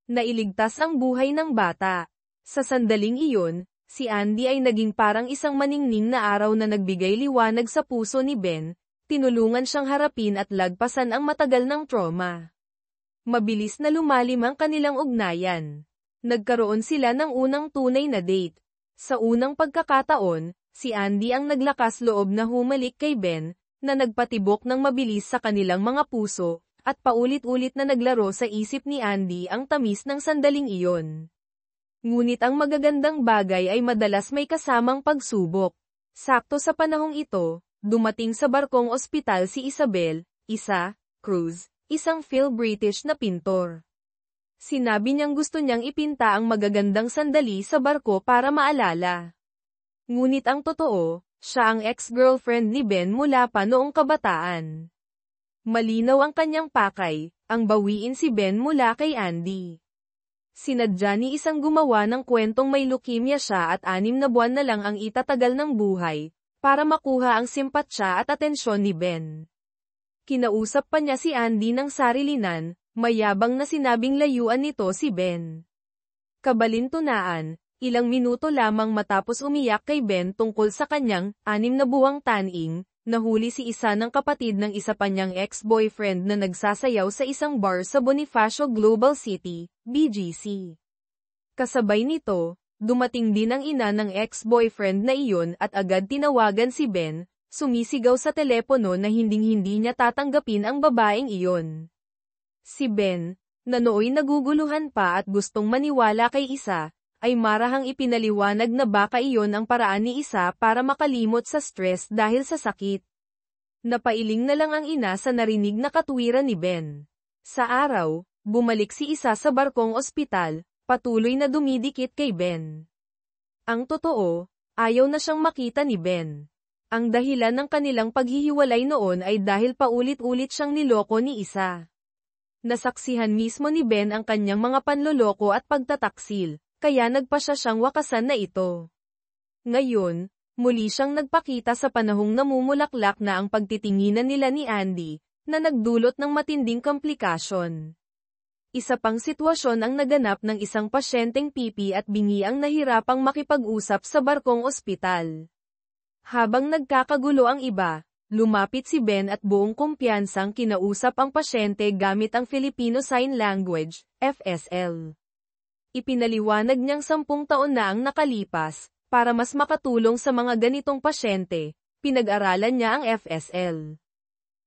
Nailigtas ang buhay ng bata. Sa sandaling iyon, si Andy ay naging parang isang maningning na araw na nagbigay liwanag sa puso ni Ben, tinulungan siyang harapin at lagpasan ang matagal ng trauma. Mabilis na lumalim ang kanilang ugnayan. Nagkaroon sila ng unang tunay na date. Sa unang pagkakataon, si Andy ang naglakas loob na humalik kay Ben, na nagpatibok ng mabilis sa kanilang mga puso, at paulit-ulit na naglaro sa isip ni Andy ang tamis ng sandaling iyon. Ngunit ang magagandang bagay ay madalas may kasamang pagsubok. Sakto sa panahong ito, dumating sa barkong ospital si Isabel, Cruz, isang Phil-British na pintor. Sinabi niyang gusto niyang ipinta ang magagandang sandali sa barko para maalala. Ngunit ang totoo, siya ang ex-girlfriend ni Ben mula pa noong kabataan. Malinaw ang kanyang pakay, ang bawiin si Ben mula kay Andy. Sinadya ni isang gumawa ng kwentong may leukemia siya at 6 na buwan na lang ang itatagal ng buhay, para makuha ang simpatsya at atensyon ni Ben. Kinausap pa niya si Andy ng sarilinan, mayabang na sinabing layuan nito si Ben. Kabalintunaan, ilang minuto lamang matapos umiyak kay Ben tungkol sa kanyang 6 na buwang taning, nahuli si isa ng kapatid ng isa pa niyang ex-boyfriend na nagsasayaw sa isang bar sa Bonifacio Global City, BGC. Kasabay nito, dumating din ang ina ng ex-boyfriend na iyon at agad tinawagan si Ben, sumisigaw sa telepono na hinding-hindi niya tatanggapin ang babaeng iyon. Si Ben, na nooy naguguluhan pa at gustong maniwala kay Isa, ay marahang ipinaliwanag na baka iyon ang paraan ni Isa para makalimot sa stress dahil sa sakit. Napailing na lang ang ina sa narinig na katwiran ni Ben. Sa araw, bumalik si Isa sa barkong ospital, patuloy na dumidikit kay Ben. Ang totoo, ayaw na siyang makita ni Ben. Ang dahilan ng kanilang paghihiwalay noon ay dahil paulit-ulit siyang niloko ni Isa. Nasaksihan mismo ni Ben ang kanyang mga panloloko at pagtataksil, kaya nagpasya siyang wakasan na ito. Ngayon, muli siyang nagpakita sa panahong namumulaklak na ang pagtitinginan nila ni Andy, na nagdulot ng matinding komplikasyon. Isa pang sitwasyon ang naganap ng isang pasyenteng pipi at bingi ang nahirapang makipag-usap sa barkong ospital. Habang nagkakagulo ang iba, lumapit si Ben at buong kumpiyansang kinausap ang pasyente gamit ang Filipino Sign Language, FSL. Ipinaliwanag niyang 10 taon na ang nakalipas, para mas makatulong sa mga ganitong pasyente, pinag-aralan niya ang FSL.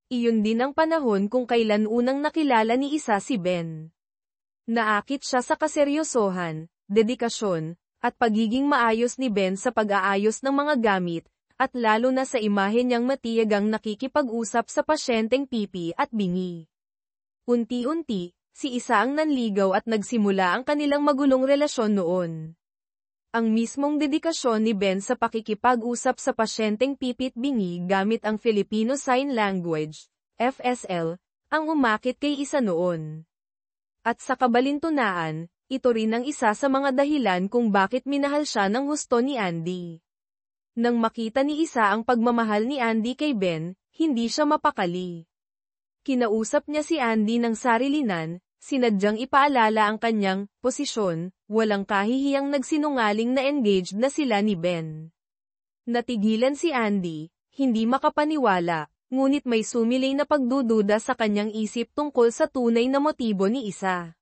Iyon din ang panahon kung kailan unang nakilala ni Isa si Ben. Naakit siya sa kaseryosohan, dedikasyon, at pagiging maayos ni Ben sa pag-aayos ng mga gamit, at lalo na sa imahe niyang matiyagang nakikipag-usap sa pasyenteng pipi at bingi. Unti-unti, si Isa ang nanligaw at nagsimula ang kanilang magulong relasyon noon. Ang mismong dedikasyon ni Ben sa pakikipag-usap sa pasyenteng pipit bingi gamit ang Filipino Sign Language, FSL, ang umakit kay Isa noon. At sa kabalintunaan, ito rin ang isa sa mga dahilan kung bakit minahal siya ng husto ni Andy. Nang makita ni Isa ang pagmamahal ni Andy kay Ben, hindi siya mapakali. Kinausap niya si Andy ng sarilinan, sinadyang ipaalala ang kanyang posisyon, walang kahihiyang nagsinungaling na engaged na sila ni Ben. Natigilan si Andy, hindi makapaniwala, ngunit may sumilay na pagdududa sa kanyang isip tungkol sa tunay na motibo ni Isa.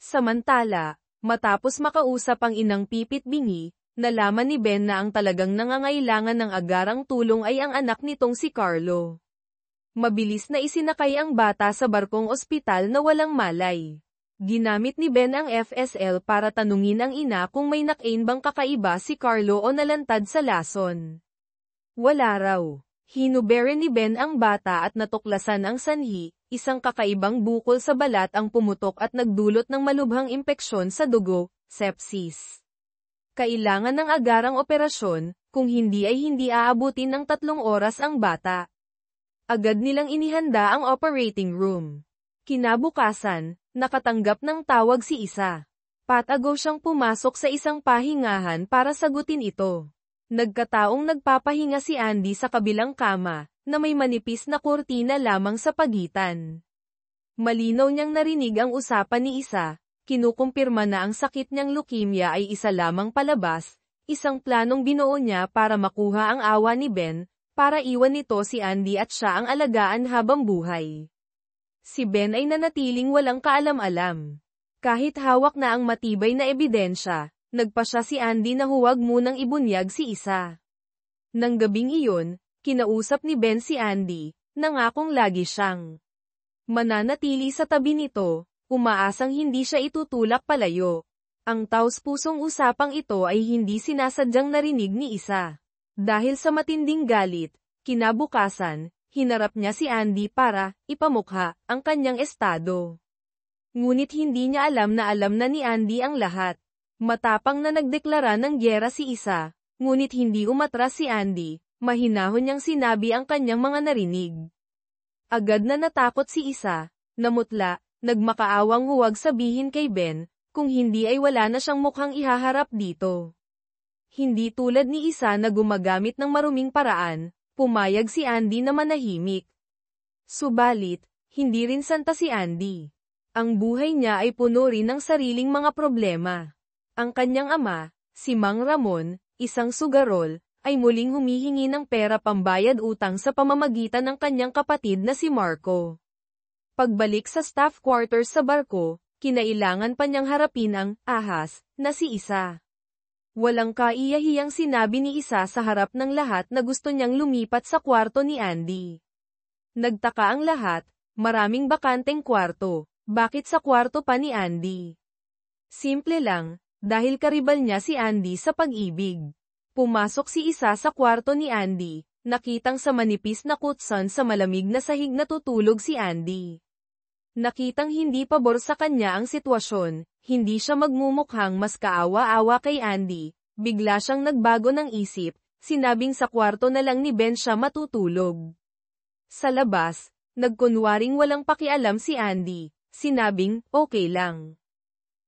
Samantala, matapos makausap ang inang pipit bingi, Nalaman ni Ben na ang talagang nangangailangan ng agarang tulong ay ang anak nitong si Carlo. Mabilis na isinakay ang bata sa barkong ospital na walang malay. Ginamit ni Ben ang FSL para tanungin ang ina kung may nakain bang kakaiba si Carlo o nalantad sa lason. Wala raw. Hinubere ni Ben ang bata at natuklasan ang sanhi, isang kakaibang bukol sa balat ang pumutok at nagdulot ng malubhang impeksyon sa dugo, sepsis. Kailangan ng agarang operasyon, kung hindi ay hindi aabutin ng 3 oras ang bata. Agad nilang inihanda ang operating room. Kinabukasan, nakatanggap ng tawag si Isa. Patago siyang pumasok sa isang pahingahan para sagutin ito. Nagkataong nagpapahinga si Andy sa kabilang kama, na may manipis na kurtina lamang sa pagitan. Malinaw niyang narinig ang usapan ni Isa, kinukumpirma na ang sakit niyang leukemia ay isa lamang palabas, isang planong binuo niya para makuha ang awa ni Ben, para iwan nito si Andy at siya ang alagaan habang buhay. Si Ben ay nanatiling walang kaalam-alam. Kahit hawak na ang matibay na ebidensya, nagpasya si Andy na huwag munang ibunyag si Isa. Nang gabing iyon, kinausap ni Ben si Andy, nangakong lagi siyang mananatili sa tabi nito, umaasang hindi siya itutulak palayo. Ang taos-pusong usapang ito ay hindi sinasadyang narinig ni Isa. Dahil sa matinding galit, kinabukasan, hinarap niya si Andy para ipamukha ang kanyang estado. Ngunit hindi niya alam na ni Andy ang lahat. Matapang na nagdeklara ng gyera si Isa, ngunit hindi umatras si Andy, mahinahon niyang sinabi ang kanyang mga narinig. Agad na natakot si Isa, namutla, nagmakaawang huwag sabihin kay Ben, kung hindi ay wala na siyang mukhang ihaharap dito. Hindi tulad ni Isa na gumagamit ng maruming paraan, pumayag si Andy na manahimik. Subalit, hindi rin santa si Andy. Ang buhay niya ay puno rin ng sariling mga problema. Ang kanyang ama, si Mang Ramon, isang sugarol, ay muling humihingi ng pera pambayad utang sa pamamagitan ng kanyang kapatid na si Marco. Pagbalik sa staff quarters sa barko, kinailangan pa niyang harapin ang ahas na si Isa. Walang kaiyahiyang sinabi ni Isa sa harap ng lahat na gusto niyang lumipat sa kwarto ni Andy. Nagtaka ang lahat, maraming bakanteng kwarto, bakit sa kwarto pa ni Andy? Simple lang, dahil karibal niya si Andy sa pag-ibig. Pumasok si Isa sa kwarto ni Andy, nakitang sa manipis na kutson sa malamig na sahig na tutulog si Andy. Nakitang hindi pabor sa kanya ang sitwasyon, hindi siya magmumukhang mas kaawa-awa kay Andy, bigla siyang nagbago ng isip, sinabing sa kwarto na lang ni Ben siya matutulog. Sa labas, nagkunwaring walang pakialam si Andy, sinabing, okay lang.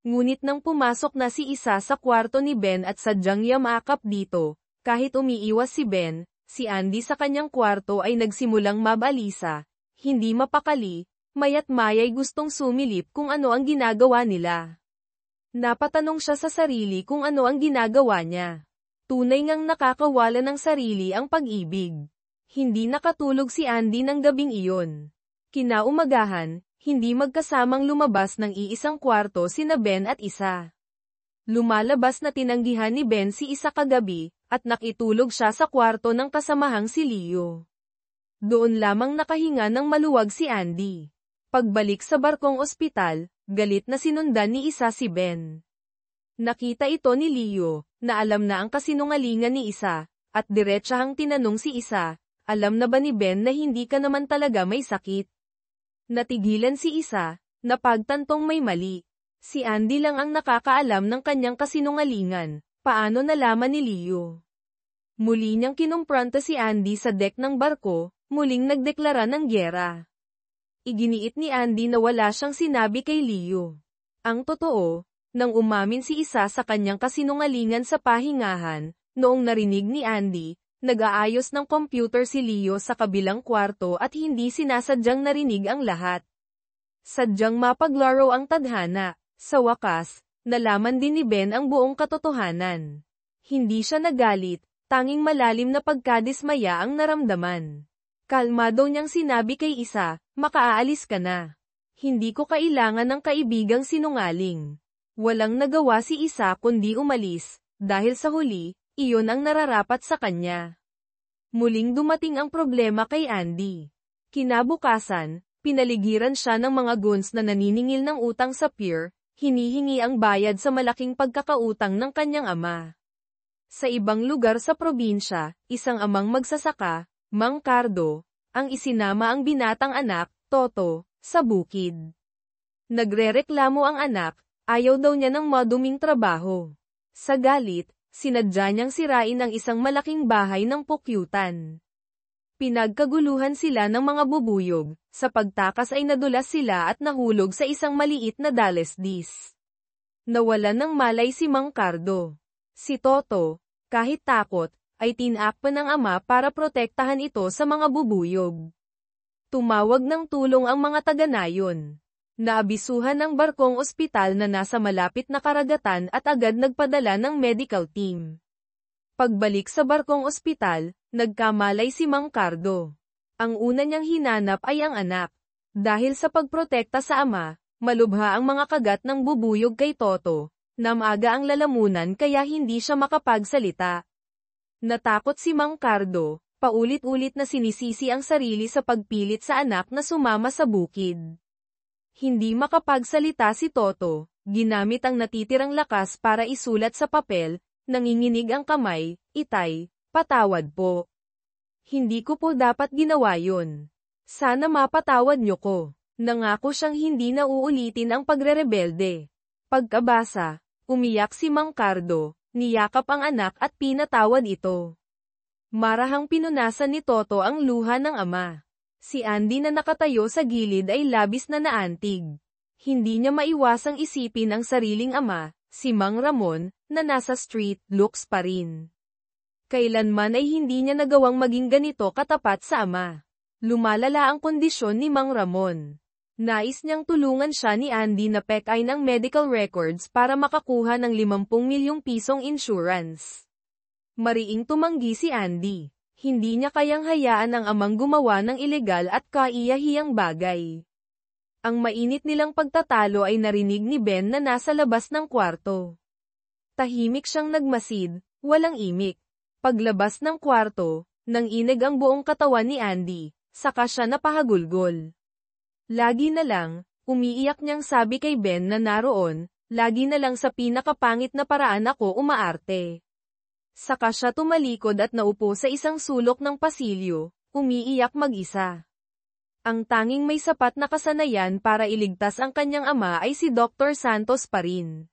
Ngunit nang pumasok na si Isa sa kwarto ni Ben at sadyang yamakap dito, kahit umiiwas si Ben, si Andy sa kanyang kwarto ay nagsimulang mabalisa, hindi mapakali, maya't maya'y gustong sumilip kung ano ang ginagawa nila. Napatanong siya sa sarili kung ano ang ginagawa niya. Tunay ngang nakakawala ng sarili ang pag-ibig. Hindi nakatulog si Andy ng gabing iyon. Kinaumagahan, hindi magkasamang lumabas ng iisang kwarto sina Ben at Isa. Lumalabas na tinanggihan ni Ben si Isa kagabi, at nakitulog siya sa kwarto ng kasamahang si Leo. Doon lamang nakahinga ng maluwag si Andy. Pagbalik sa barkong ospital, galit na sinundan ni Isa si Ben. Nakita ito ni Leo, na alam na ang kasinungalingan ni Isa, at diretsahang tinanong si Isa, alam na ba ni Ben na hindi ka naman talaga may sakit? Natigilan si Isa, na pagtantong may mali. Si Andy lang ang nakakaalam ng kanyang kasinungalingan, paano nalaman ni Leo? Muli niyang kinumpronta si Andy sa deck ng barko, muling nagdeklara ng gyera. Iginiit ni Andy na wala siyang sinabi kay Leo. Ang totoo, nang umamin si Isa sa kanyang kasinungalingan sa pahingahan, noong narinig ni Andy, nag-aayos ng computer si Leo sa kabilang kwarto at hindi sinasadyang narinig ang lahat. Sadyang mapaglaro ang tadhana. Sa wakas, nalaman din ni Ben ang buong katotohanan. Hindi siya nagalit, tanging malalim na pagkadismaya ang naramdaman. Kalmado niyang sinabi kay Isa, makaaalis ka na. Hindi ko kailangan ng kaibigang sinungaling. Walang nagawa si Isa kundi umalis, dahil sa huli, iyon ang nararapat sa kanya. Muling dumating ang problema kay Andy. Kinabukasan, pinaligiran siya ng mga goons na naniningil ng utang sa pier, hinihingi ang bayad sa malaking pagkakautang ng kanyang ama. Sa ibang lugar sa probinsya, isang amang magsasaka, Mang Cardo, ang isinama ang binatang anak, Toto, sa bukid. Nagrereklamo ang anak, ayaw daw niya ng maduming trabaho. Sa galit, sinadya niyang sirain ang isang malaking bahay ng pukyutan. Pinagkaguluhan sila ng mga bubuyog, sa pagtakas ay nadulas sila at nahulog sa isang maliit na dalesdis. Nawalan ng malay si Mang Cardo. Si Toto, kahit takot, ay tinakpan ng ama para protektahan ito sa mga bubuyog. Tumawag ng tulong ang mga taga-nayon. Naabisuhan ng barkong ospital na nasa malapit na karagatan at agad nagpadala ng medical team. Pagbalik sa barkong ospital, nagkamalay si Mang Cardo. Ang una niyang hinanap ay ang anak. Dahil sa pagprotekta sa ama, malubha ang mga kagat ng bubuyog kay Toto, namaga ang lalamunan kaya hindi siya makapagsalita. Natakot si Mang Cardo, paulit-ulit na sinisisi ang sarili sa pagpilit sa anak na sumama sa bukid. Hindi makapagsalita si Toto, ginamit ang natitirang lakas para isulat sa papel, nanginginig ang kamay, "Itay, patawad po. Hindi ko po dapat ginawa yun. Sana mapatawad niyo ko." Nangako siyang hindi na uulitin ang pagrerebelde. Pagkabasa, umiyak si Mang Cardo, niyakap ang anak at pinatawad ito. Marahang pinunasan ni Toto ang luha ng ama. Si Andy na nakatayo sa gilid ay labis na naantig. Hindi niya maiwasang isipin ang sariling ama, si Mang Ramon, na nasa street looks pa rin. Kailanman ay hindi niya nagawang maging ganito katapat sa ama. Lumalala ang kondisyon ni Mang Ramon. Nais niyang tulungan siya ni Andy na pekay ng medical records para makakuha ng 50 milyong pisong insurance. Mariing tumanggi si Andy. Hindi niya kayang hayaan ang amang gumawa ng ilegal at kaiyahiyang bagay. Ang mainit nilang pagtatalo ay narinig ni Ben na nasa labas ng kwarto. Tahimik siyang nagmasid, walang imik. Paglabas ng kwarto, nanginig ang buong katawan ni Andy, saka siya napahagulgol. Lagi na lang, umiiyak niyang sabi kay Ben na naroon, lagi na lang sa pinakapangit na paraan ako umaarte. Saka siya tumalikod at naupo sa isang sulok ng pasilyo, umiiyak mag-isa. Ang tanging may sapat na kasanayan para iligtas ang kanyang ama ay si Dr. Santos pa rin.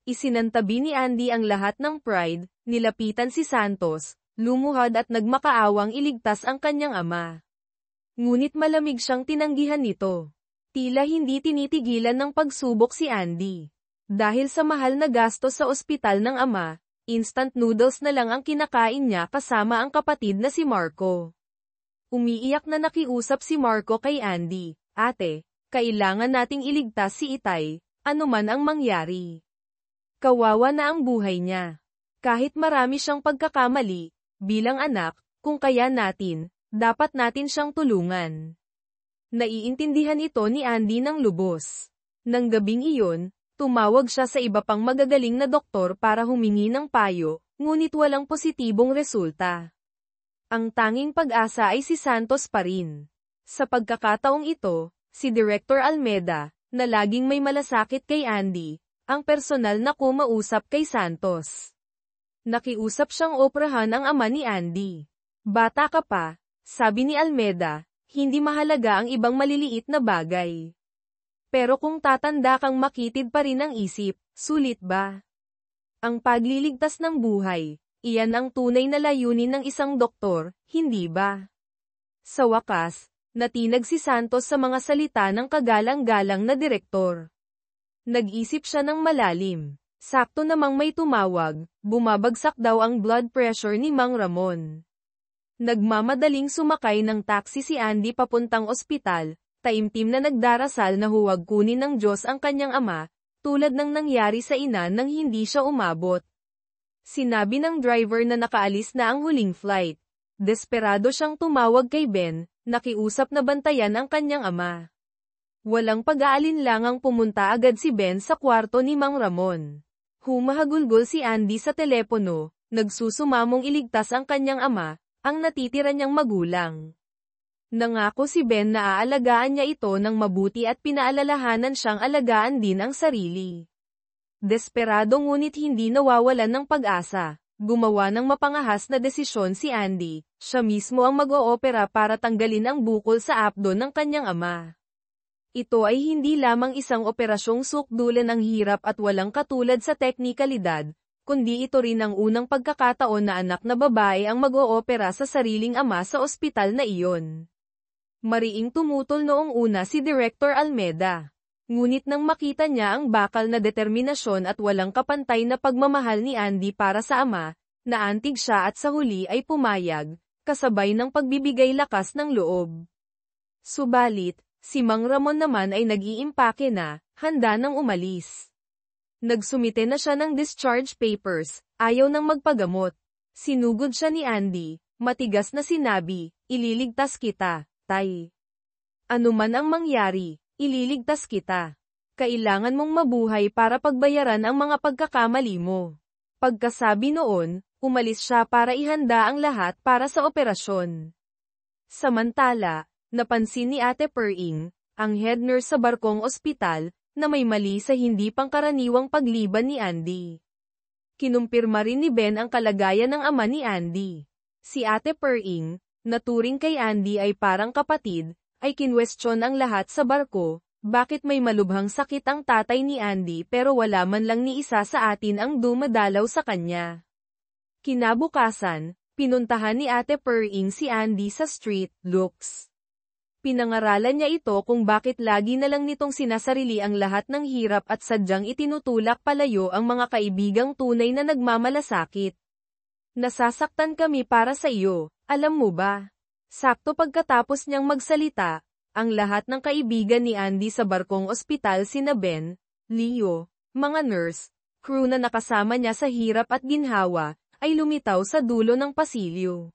Isinantabi ni Andy ang lahat ng pride, nilapitan si Santos, lumuhad at nagmakaawang iligtas ang kanyang ama. Ngunit malamig siyang tinanggihan nito. Tila hindi tinitigilan ng pagsubok si Andy. Dahil sa mahal na gastos sa ospital ng ama, instant noodles na lang ang kinakain niya kasama ang kapatid na si Marco. Umiiyak na nakiusap si Marco kay Andy, "Ate, kailangan nating iligtas si Itay, anuman ang mangyari. Kawawa na ang buhay niya. Kahit marami siyang pagkakamali, bilang anak, kung kaya natin, dapat natin siyang tulungan." Naiintindihan ito ni Andy ng lubos. Nang gabing iyon, tumawag siya sa iba pang magagaling na doktor para humingi ng payo, ngunit walang positibong resulta. Ang tanging pag-asa ay si Santos pa rin. Sa pagkakataong ito, si Director Almeda, na laging may malasakit kay Andy, ang personal na kumausap kay Santos. Nakiusap siyang operahan ang ama ni Andy. "Bata ka pa," sabi ni Almeda, "hindi mahalaga ang ibang maliliit na bagay. Pero kung tatanda kang makitid pa rin ang isip, sulit ba? Ang pagliligtas ng buhay, iyan ang tunay na layunin ng isang doktor, hindi ba?" Sa wakas, natinag si Santos sa mga salita ng kagalang-galang na direktor. Nag-isip siya ng malalim. Sakto namang may tumawag, bumabagsak daw ang blood pressure ni Mang Ramon. Nagmamadaling sumakay ng taxi si Andy papuntang ospital, taimtim na nagdarasal na huwag kunin ng Diyos ang kanyang ama, tulad ng nangyari sa ina nang hindi siya umabot. Sinabi ng driver na nakaalis na ang huling flight. Desperado siyang tumawag kay Ben, nakiusap na bantayan ang kanyang ama. Walang pag-aalinlangang pumunta agad si Ben sa kwarto ni Mang Ramon. Humahagulgol si Andy sa telepono, nagsusumamong iligtas ang kanyang ama, ang natitira niyang magulang. Nangako si Ben na aalagaan niya ito ng mabuti at pinaalalahanan siyang alagaan din ang sarili. Desperado ngunit hindi nawawalan ng pag-asa. Gumawa ng mapangahas na desisyon si Andy, siya mismo ang mag-oopera para tanggalin ang bukol sa abdo ng kanyang ama. Ito ay hindi lamang isang operasyong sukdulan ng hirap at walang katulad sa teknikalidad, kundi ito rin ang unang pagkakataon na anak na babae ang mag-oopera sa sariling ama sa ospital na iyon. Mariing tumutol noong una si Director Almeda. Ngunit nang makita niya ang bakal na determinasyon at walang kapantay na pagmamahal ni Andy para sa ama, naantig siya at sa huli ay pumayag, kasabay ng pagbibigay lakas ng loob. Subalit, si Mang Ramon naman ay nag-iimpake na, handa nang umalis. Nagsumite na siya ng discharge papers, ayaw nang magpagamot. Sinugod siya ni Andy, matigas na sinabi, ililigtas kita, tay. Ano man ang mangyari, ililigtas kita. Kailangan mong mabuhay para pagbayaran ang mga pagkakamali mo. Pagkasabi noon, umalis siya para ihanda ang lahat para sa operasyon. Samantala, napansin ni Ate Pering, ang head nurse sa barkong ospital, na may mali sa hindi pangkaraniwang pagliban ni Andy. Kinumpirma rin ni Ben ang kalagayan ng ama ni Andy. Si Ate Pering, na turing kay Andy ay parang kapatid, ay kinwestiyon ang lahat sa barko, bakit may malubhang sakit ang tatay ni Andy pero wala man lang ni isa sa atin ang dumadalaw sa kanya. Kinabukasan, pinuntahan ni Ate Pering si Andy sa street looks. Pinangaralan niya ito kung bakit lagi na lang nitong sinasarili ang lahat ng hirap at sadyang itinutulak palayo ang mga kaibigang tunay na nagmamalasakit. Nasasaktan kami para sa iyo, alam mo ba? Sakto pagkatapos niyang magsalita, ang lahat ng kaibigan ni Andy sa barkong ospital sina Ben, Leo, mga nurse, crew na nakasama niya sa hirap at ginhawa, ay lumitaw sa dulo ng pasilyo.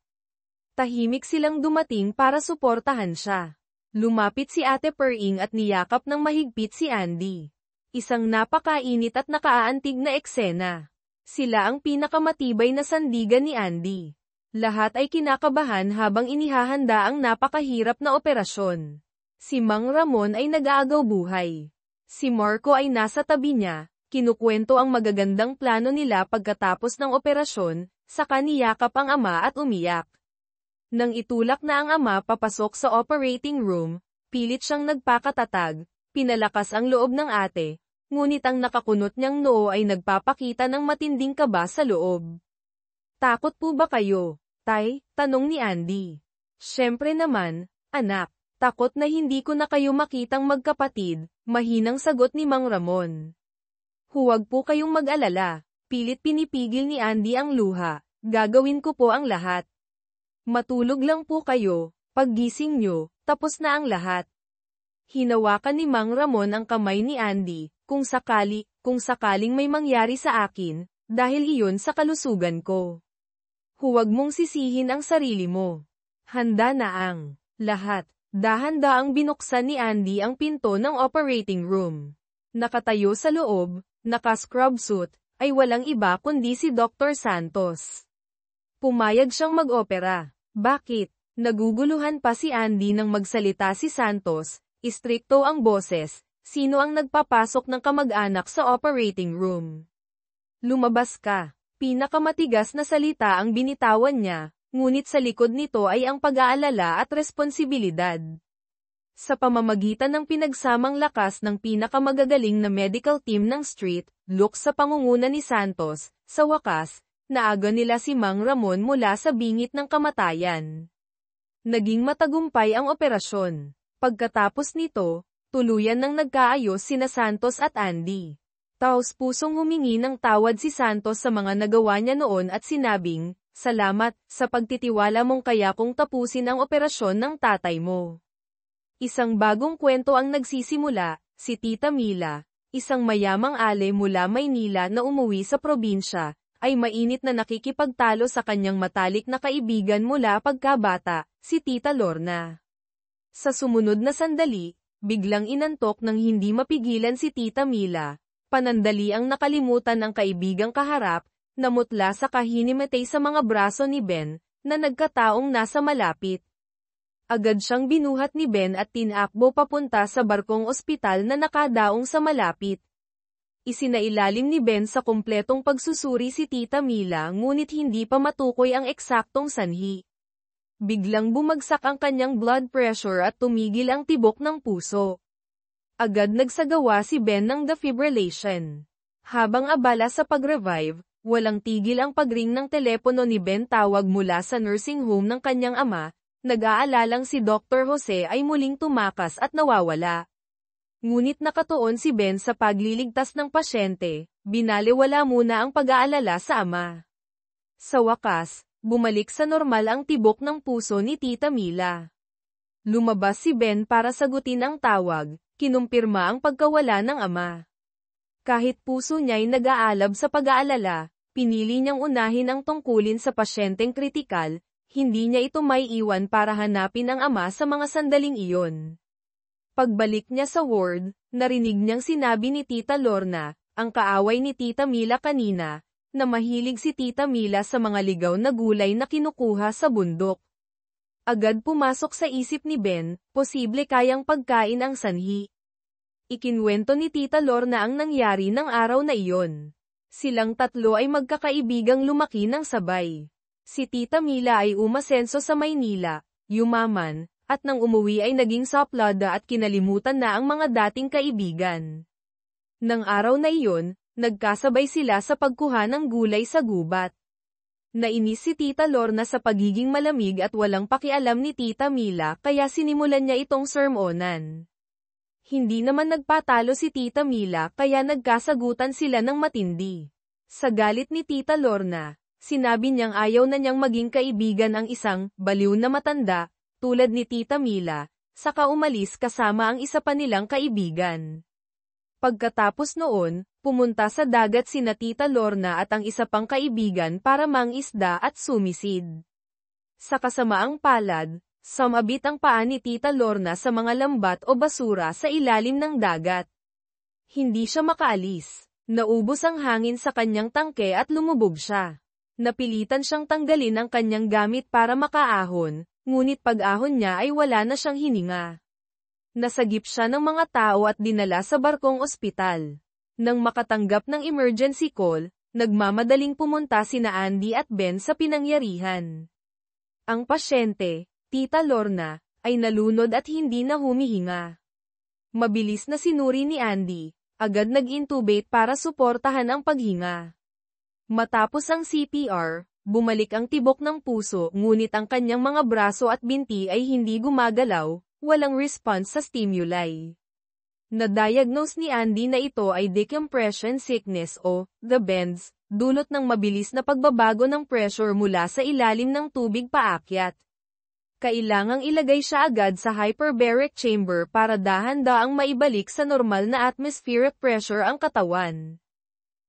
Tahimik silang dumating para suportahan siya. Lumapit si Ate Pering at niyakap ng mahigpit si Andy. Isang napakainit at nakaaantig na eksena. Sila ang pinakamatibay na sandigan ni Andy. Lahat ay kinakabahan habang inihahanda ang napakahirap na operasyon. Si Mang Ramon ay nag-aagaw buhay. Si Marco ay nasa tabi niya, kinukwento ang magagandang plano nila pagkatapos ng operasyon, saka niyakap ang ama at umiyak. Nang itulak na ang ama papasok sa operating room, pilit siyang nagpakatatag, pinalakas ang loob ng ate, ngunit ang nakakunot niyang noo ay nagpapakita ng matinding kaba sa loob. Takot po ba kayo, tay? Tanong ni Andy. Siyempre naman, anak, takot na hindi ko na kayo makitang magkapatid, mahinang sagot ni Mang Ramon. Huwag po kayong mag-alala, pilit pinipigil ni Andy ang luha, gagawin ko po ang lahat. Matulog lang po kayo, paggising nyo, tapos na ang lahat. Hinawakan ni Mang Ramon ang kamay ni Andy, kung sakaling may mangyari sa akin, dahil iyon sa kalusugan ko. Huwag mong sisihin ang sarili mo. Handa na ang lahat. Dahan-daang binuksan ni Andy ang pinto ng operating room. Nakatayo sa loob, naka-scrub suit, ay walang iba kundi si Dr. Santos. Pumayag siyang mag-opera. Bakit? Naguguluhan pa si Andy nang magsalita si Santos, istrikto ang boses, sino ang nagpapasok ng kamag-anak sa operating room? Lumabas ka. Pinakamatigas na salita ang binitawan niya, ngunit sa likod nito ay ang pag-aalala at responsibilidad. Sa pamamagitan ng pinagsamang lakas ng pinakamagagaling na medical team ng street, looks sa pangunguna ni Santos, sa wakas, naaga nila si Mang Ramon mula sa bingit ng kamatayan. Naging matagumpay ang operasyon. Pagkatapos nito, tuluyan nang nagkaayos sina Santos at Andy. Taos-pusong humingi ng tawad si Santos sa mga nagawa niya noon at sinabing, "Salamat sa pagtitiwala mong kaya kong tapusin ang operasyon ng tatay mo." Isang bagong kwento ang nagsisimula, si Tita Mila, isang mayamang ale mula Maynila na umuwi sa probinsya, ay mainit na nakikipagtalo sa kanyang matalik na kaibigan mula pagkabata, si Tita Lorna. Sa sumunod na sandali, biglang inantok nang hindi mapigilan si Tita Mila. Panandali ang nakalimutan ng kaibigang kaharap, namutla sa kahinimatay sa mga braso ni Ben, na nagkataong nasa malapit. Agad siyang binuhat ni Ben at tinakbo papunta sa barkong ospital na nakadaong sa malapit. Isinailalim ni Ben sa kumpletong pagsusuri si Tita Mila ngunit hindi pa matukoy ang eksaktong sanhi. Biglang bumagsak ang kanyang blood pressure at tumigil ang tibok ng puso. Agad nagsagawa si Ben ng defibrillation. Habang abala sa pag-revive, walang tigil ang pagring ng telepono ni Ben tawag mula sa nursing home ng kanyang ama. Nag-aalalang si Dr. Jose ay muling tumakas at nawawala. Ngunit nakatuon si Ben sa pagliligtas ng pasyente, binaliwala muna ang pag-aalala sa ama. Sa wakas, bumalik sa normal ang tibok ng puso ni Tita Mila. Lumabas si Ben para sagutin ang tawag, kinumpirma ang pagkawala ng ama. Kahit puso niya'y nag-aalab sa pag-aalala, pinili niyang unahin ang tungkulin sa pasyenteng kritikal. Hindi niya ito maiiwan para hanapin ang ama sa mga sandaling iyon. Pagbalik niya sa ward, narinig niyang sinabi ni Tita Lorna, ang kaaway ni Tita Mila kanina, na mahilig si Tita Mila sa mga ligaw na gulay na kinukuha sa bundok. Agad pumasok sa isip ni Ben, posible kayang pagkain ang sanhi. Ikinwento ni Tita Lorna ang nangyari ng araw na iyon. Silang tatlo ay magkakaibigang lumaki ng sabay. Si Tita Mila ay umasenso sa Maynila, yumaman, at nang umuwi ay naging saplada at kinalimutan na ang mga dating kaibigan. Nang araw na iyon, nagkasabay sila sa pagkuha ng gulay sa gubat. Nainis si Tita Lorna sa pagiging malamig at walang pakialam ni Tita Mila kaya sinimulan niya itong sermonan. Hindi naman nagpatalo si Tita Mila kaya nagkasagutan sila ng matindi. Sa galit ni Tita Lorna, sinabi niyang ayaw na niyang maging kaibigan ang isang baliw na matanda, tulad ni Tita Mila, saka umalis kasama ang isa pa nilang kaibigan. Pagkatapos noon, pumunta sa dagat sina Tita Lorna at ang isa pang kaibigan para mangisda at sumisid. Sa kasamaang palad, sumabit ang paa ni Tita Lorna sa mga lambat o basura sa ilalim ng dagat. Hindi siya makaalis. Naubos ang hangin sa kanyang tangke at lumubog siya. Napilitan siyang tanggalin ang kanyang gamit para makaahon, ngunit pag-ahon niya ay wala na siyang hininga. Nasagip siya ng mga tao at dinala sa barkong ospital. Nang makatanggap ng emergency call, nagmamadaling pumunta sina Andy at Ben sa pinangyarihan. Ang pasyente, Tita Lorna, ay nalunod at hindi na humihinga. Mabilis na sinuri ni Andy, agad nag-intubate para suportahan ang paghinga. Matapos ang CPR, bumalik ang tibok ng puso ngunit ang kanyang mga braso at binti ay hindi gumagalaw, walang response sa stimuli. Na-diagnose ni Andy na ito ay decompression sickness o the bends, dulot ng mabilis na pagbabago ng pressure mula sa ilalim ng tubig paakyat. Kailangang ilagay siya agad sa hyperbaric chamber para dahan-daang maibalik sa normal na atmospheric pressure ang katawan.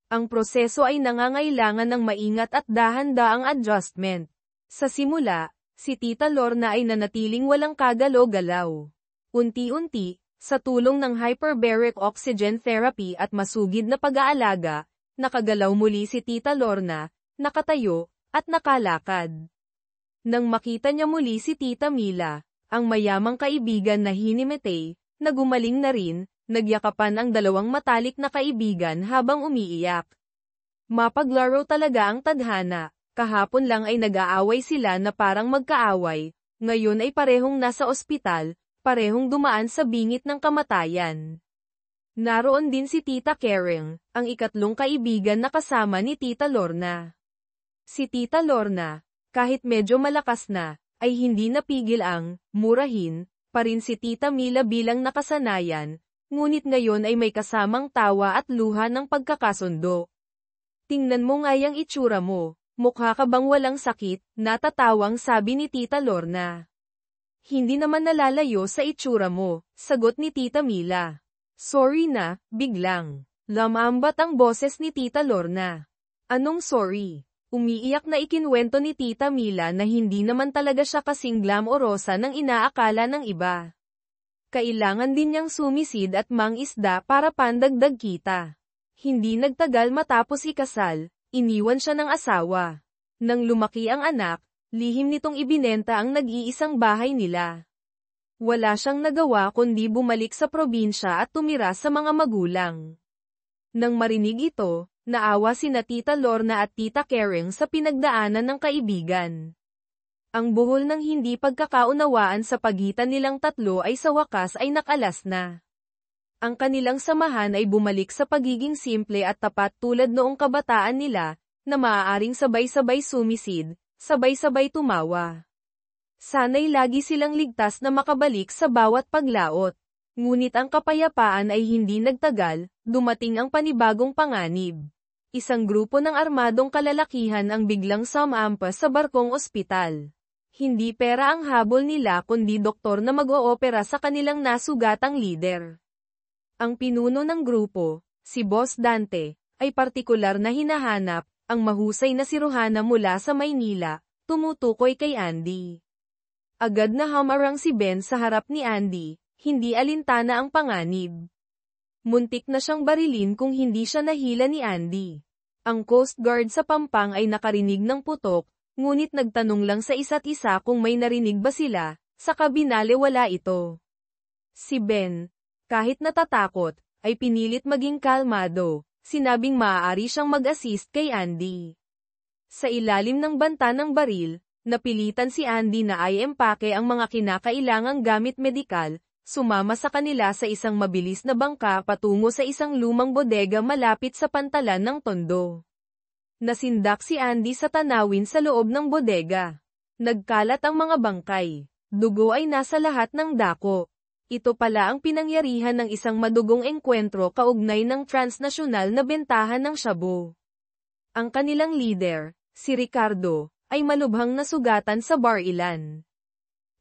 Ang proseso ay nangangailangan ng maingat at dahan-daang adjustment. Sa simula, si Tita Lorna ay nanatiling walang kagalaw-galaw. Unti-unti, sa tulong ng hyperbaric oxygen therapy at masugid na pag-aalaga, nakagalaw muli si Tita Lorna, nakatayo, at nakalakad. Nang makita niya muli si Tita Mila, ang mayamang kaibigan na hinimetay, na gumaling na rin, nagyakapan ang dalawang matalik na kaibigan habang umiiyak. Mapaglaro talaga ang tadhana, kahapon lang ay nag-aaway sila na parang magkaaway, ngayon ay parehong nasa ospital, parehong dumaan sa bingit ng kamatayan. Naroon din si Tita Karen, ang ikatlong kaibigan na kasama ni Tita Lorna. Si Tita Lorna, kahit medyo malakas na, ay hindi napigil ang murahin pa rin si Tita Mila bilang nakasanayan, ngunit ngayon ay may kasamang tawa at luha ng pagkakasundo. Tingnan mo nga yang itsura mo, mukha ka bang walang sakit, natatawang sabi ni Tita Lorna. Hindi naman nalalayo sa itsura mo, sagot ni Tita Mila. Sorry na, biglang. Lamambat ang boses ni Tita Lorna. Anong sorry? Umiiyak na ikinwento ni Tita Mila na hindi naman talaga siya kasing glamorosa ng inaakala ng iba. Kailangan din niyang sumisid at mangisda para pandagdag kita. Hindi nagtagal matapos ikasal, iniwan siya ng asawa. Nang lumaki ang anak, lihim nitong ibinenta ang nag-iisang bahay nila. Wala siyang nagawa kundi bumalik sa probinsya at tumira sa mga magulang. Nang marinig ito, naawa sina Tita Lorna at Tita Karen sa pinagdaanan ng kaibigan. Ang buhol ng hindi pagkakaunawaan sa pagitan nilang tatlo ay sa wakas ay nakalas na. Ang kanilang samahan ay bumalik sa pagiging simple at tapat tulad noong kabataan nila, na maaaring sabay-sabay sumisid, sabay-sabay tumawa. Sana'y lagi silang ligtas na makabalik sa bawat paglaot. Ngunit ang kapayapaan ay hindi nagtagal, dumating ang panibagong panganib. Isang grupo ng armadong kalalakihan ang biglang sumampas sa barkong ospital. Hindi pera ang habol nila kundi doktor na mag-oopera sa kanilang nasugatang lider. Ang pinuno ng grupo, si Boss Dante, ay partikular na hinahanap, ang mahusay na siruhana mula sa Maynila, tumutukoy kay Andy. Agad na hamarang si Ben sa harap ni Andy, hindi alintana ang panganib. Muntik na siyang barilin kung hindi siya nahila ni Andy. Ang Coast Guard sa Pampang ay nakarinig ng putok, ngunit nagtanong lang sa isa't isa kung may narinig ba sila, sa kabinale wala ito. Si Ben, kahit natatakot, ay pinilit maging kalmado, sinabing maaari siyang mag-assist kay Andy. Sa ilalim ng banta ng baril, napilitan si Andy na i-empake ang mga kinakailangang gamit medikal, sumama sa kanila sa isang mabilis na bangka patungo sa isang lumang bodega malapit sa pantalan ng Tondo. Nasindak si Andy sa tanawin sa loob ng bodega. Nagkalat ang mga bangkay. Dugo ay nasa lahat ng dako. Ito pala ang pinangyarihan ng isang madugong engkwentro kaugnay ng transnasyonal na bentahan ng shabu. Ang kanilang leader, si Ricardo, ay malubhang nasugatan sa Bar Ilan.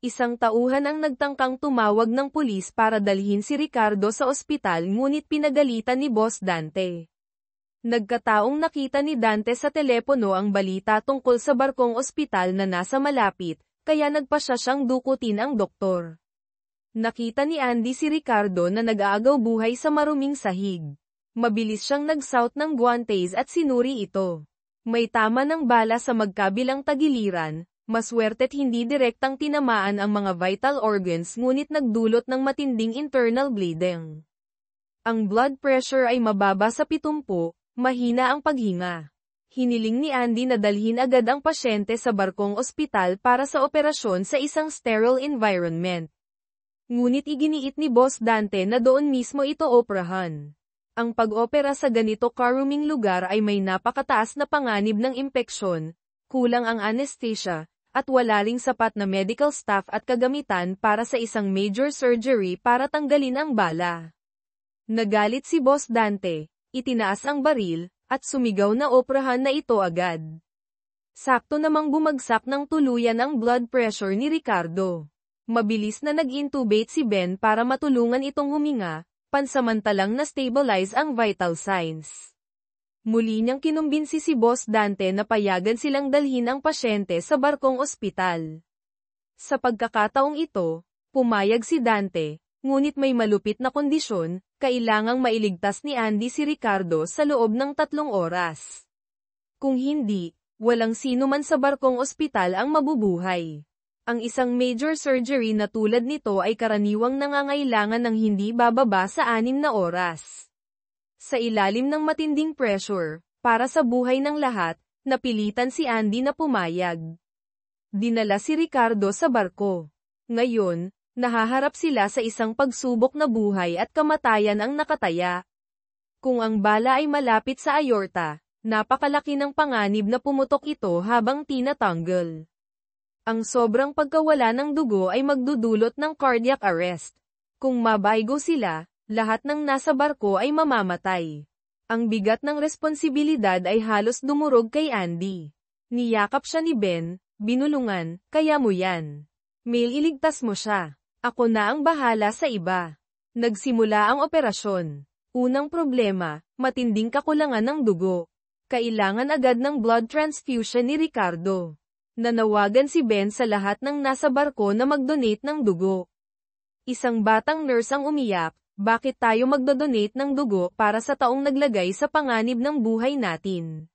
Isang tauhan ang nagtangkang tumawag ng pulis para dalhin si Ricardo sa ospital ngunit pinagalitan ni Boss Dante. Nagkataong nakita ni Dante sa telepono ang balita tungkol sa barkong ospital na nasa malapit, kaya nagpasya siyang dukutin ang doktor. Nakita ni Andy si Ricardo na nag-aagaw buhay sa maruming sahig. Mabilis siyang nag-south ng guantes at sinuri ito. May tama ng bala sa magkabilang tagiliran, maswerte't hindi direktang tinamaan ang mga vital organs ngunit nagdulot ng matinding internal bleeding. Ang blood pressure ay mababa sa 70, mahina ang paghinga. Hiniling ni Andy na dalhin agad ang pasyente sa barkong ospital para sa operasyon sa isang sterile environment. Ngunit iginiit ni Boss Dante na doon mismo ito operahan. Ang pag-opera sa ganito karuming lugar ay may napakataas na panganib ng impeksyon, kulang ang anesthesia, at wala ring sapat na medical staff at kagamitan para sa isang major surgery para tanggalin ang bala. Nagalit si Boss Dante, itinaas ang baril, at sumigaw na operahan na ito agad. Sakto namang bumagsak ng tuluyan ang blood pressure ni Ricardo. Mabilis na nag-intubate si Ben para matulungan itong huminga, pansamantalang na-stabilize ang vital signs. Muli niyang kinumbinsi si Boss Dante na payagan silang dalhin ang pasyente sa barkong ospital. Sa pagkakataong ito, pumayag si Dante, ngunit may malupit na kondisyon, kailangang mailigtas ni Andy si Ricardo sa loob ng 3 oras. Kung hindi, walang sino man sa barkong ospital ang mabubuhay. Ang isang major surgery na tulad nito ay karaniwang nangangailangan ng hindi bababa sa 6 na oras. Sa ilalim ng matinding pressure, para sa buhay ng lahat, napilitan si Andy na pumayag. Dinala si Ricardo sa barko. Ngayon, nahaharap sila sa isang pagsubok na buhay at kamatayan ang nakataya. Kung ang bala ay malapit sa aorta, napakalaki ng panganib na pumutok ito habang tinatanggal. Ang sobrang pagkawala ng dugo ay magdudulot ng cardiac arrest. Kung mabaygo sila, lahat ng nasa barko ay mamamatay. Ang bigat ng responsibilidad ay halos dumurog kay Andy. Niyakap siya ni Ben, binulungan, kaya mo yan. Mail iligtas mo siya. Ako na ang bahala sa iba. Nagsimula ang operasyon. Unang problema, matinding kakulangan ng dugo. Kailangan agad ng blood transfusion ni Ricardo. Nanawagan si Ben sa lahat ng nasa barko na mag-donate ng dugo. Isang batang nurse ang umiyak, Bakit tayo magdodonate ng dugo para sa taong naglagay sa panganib ng buhay natin?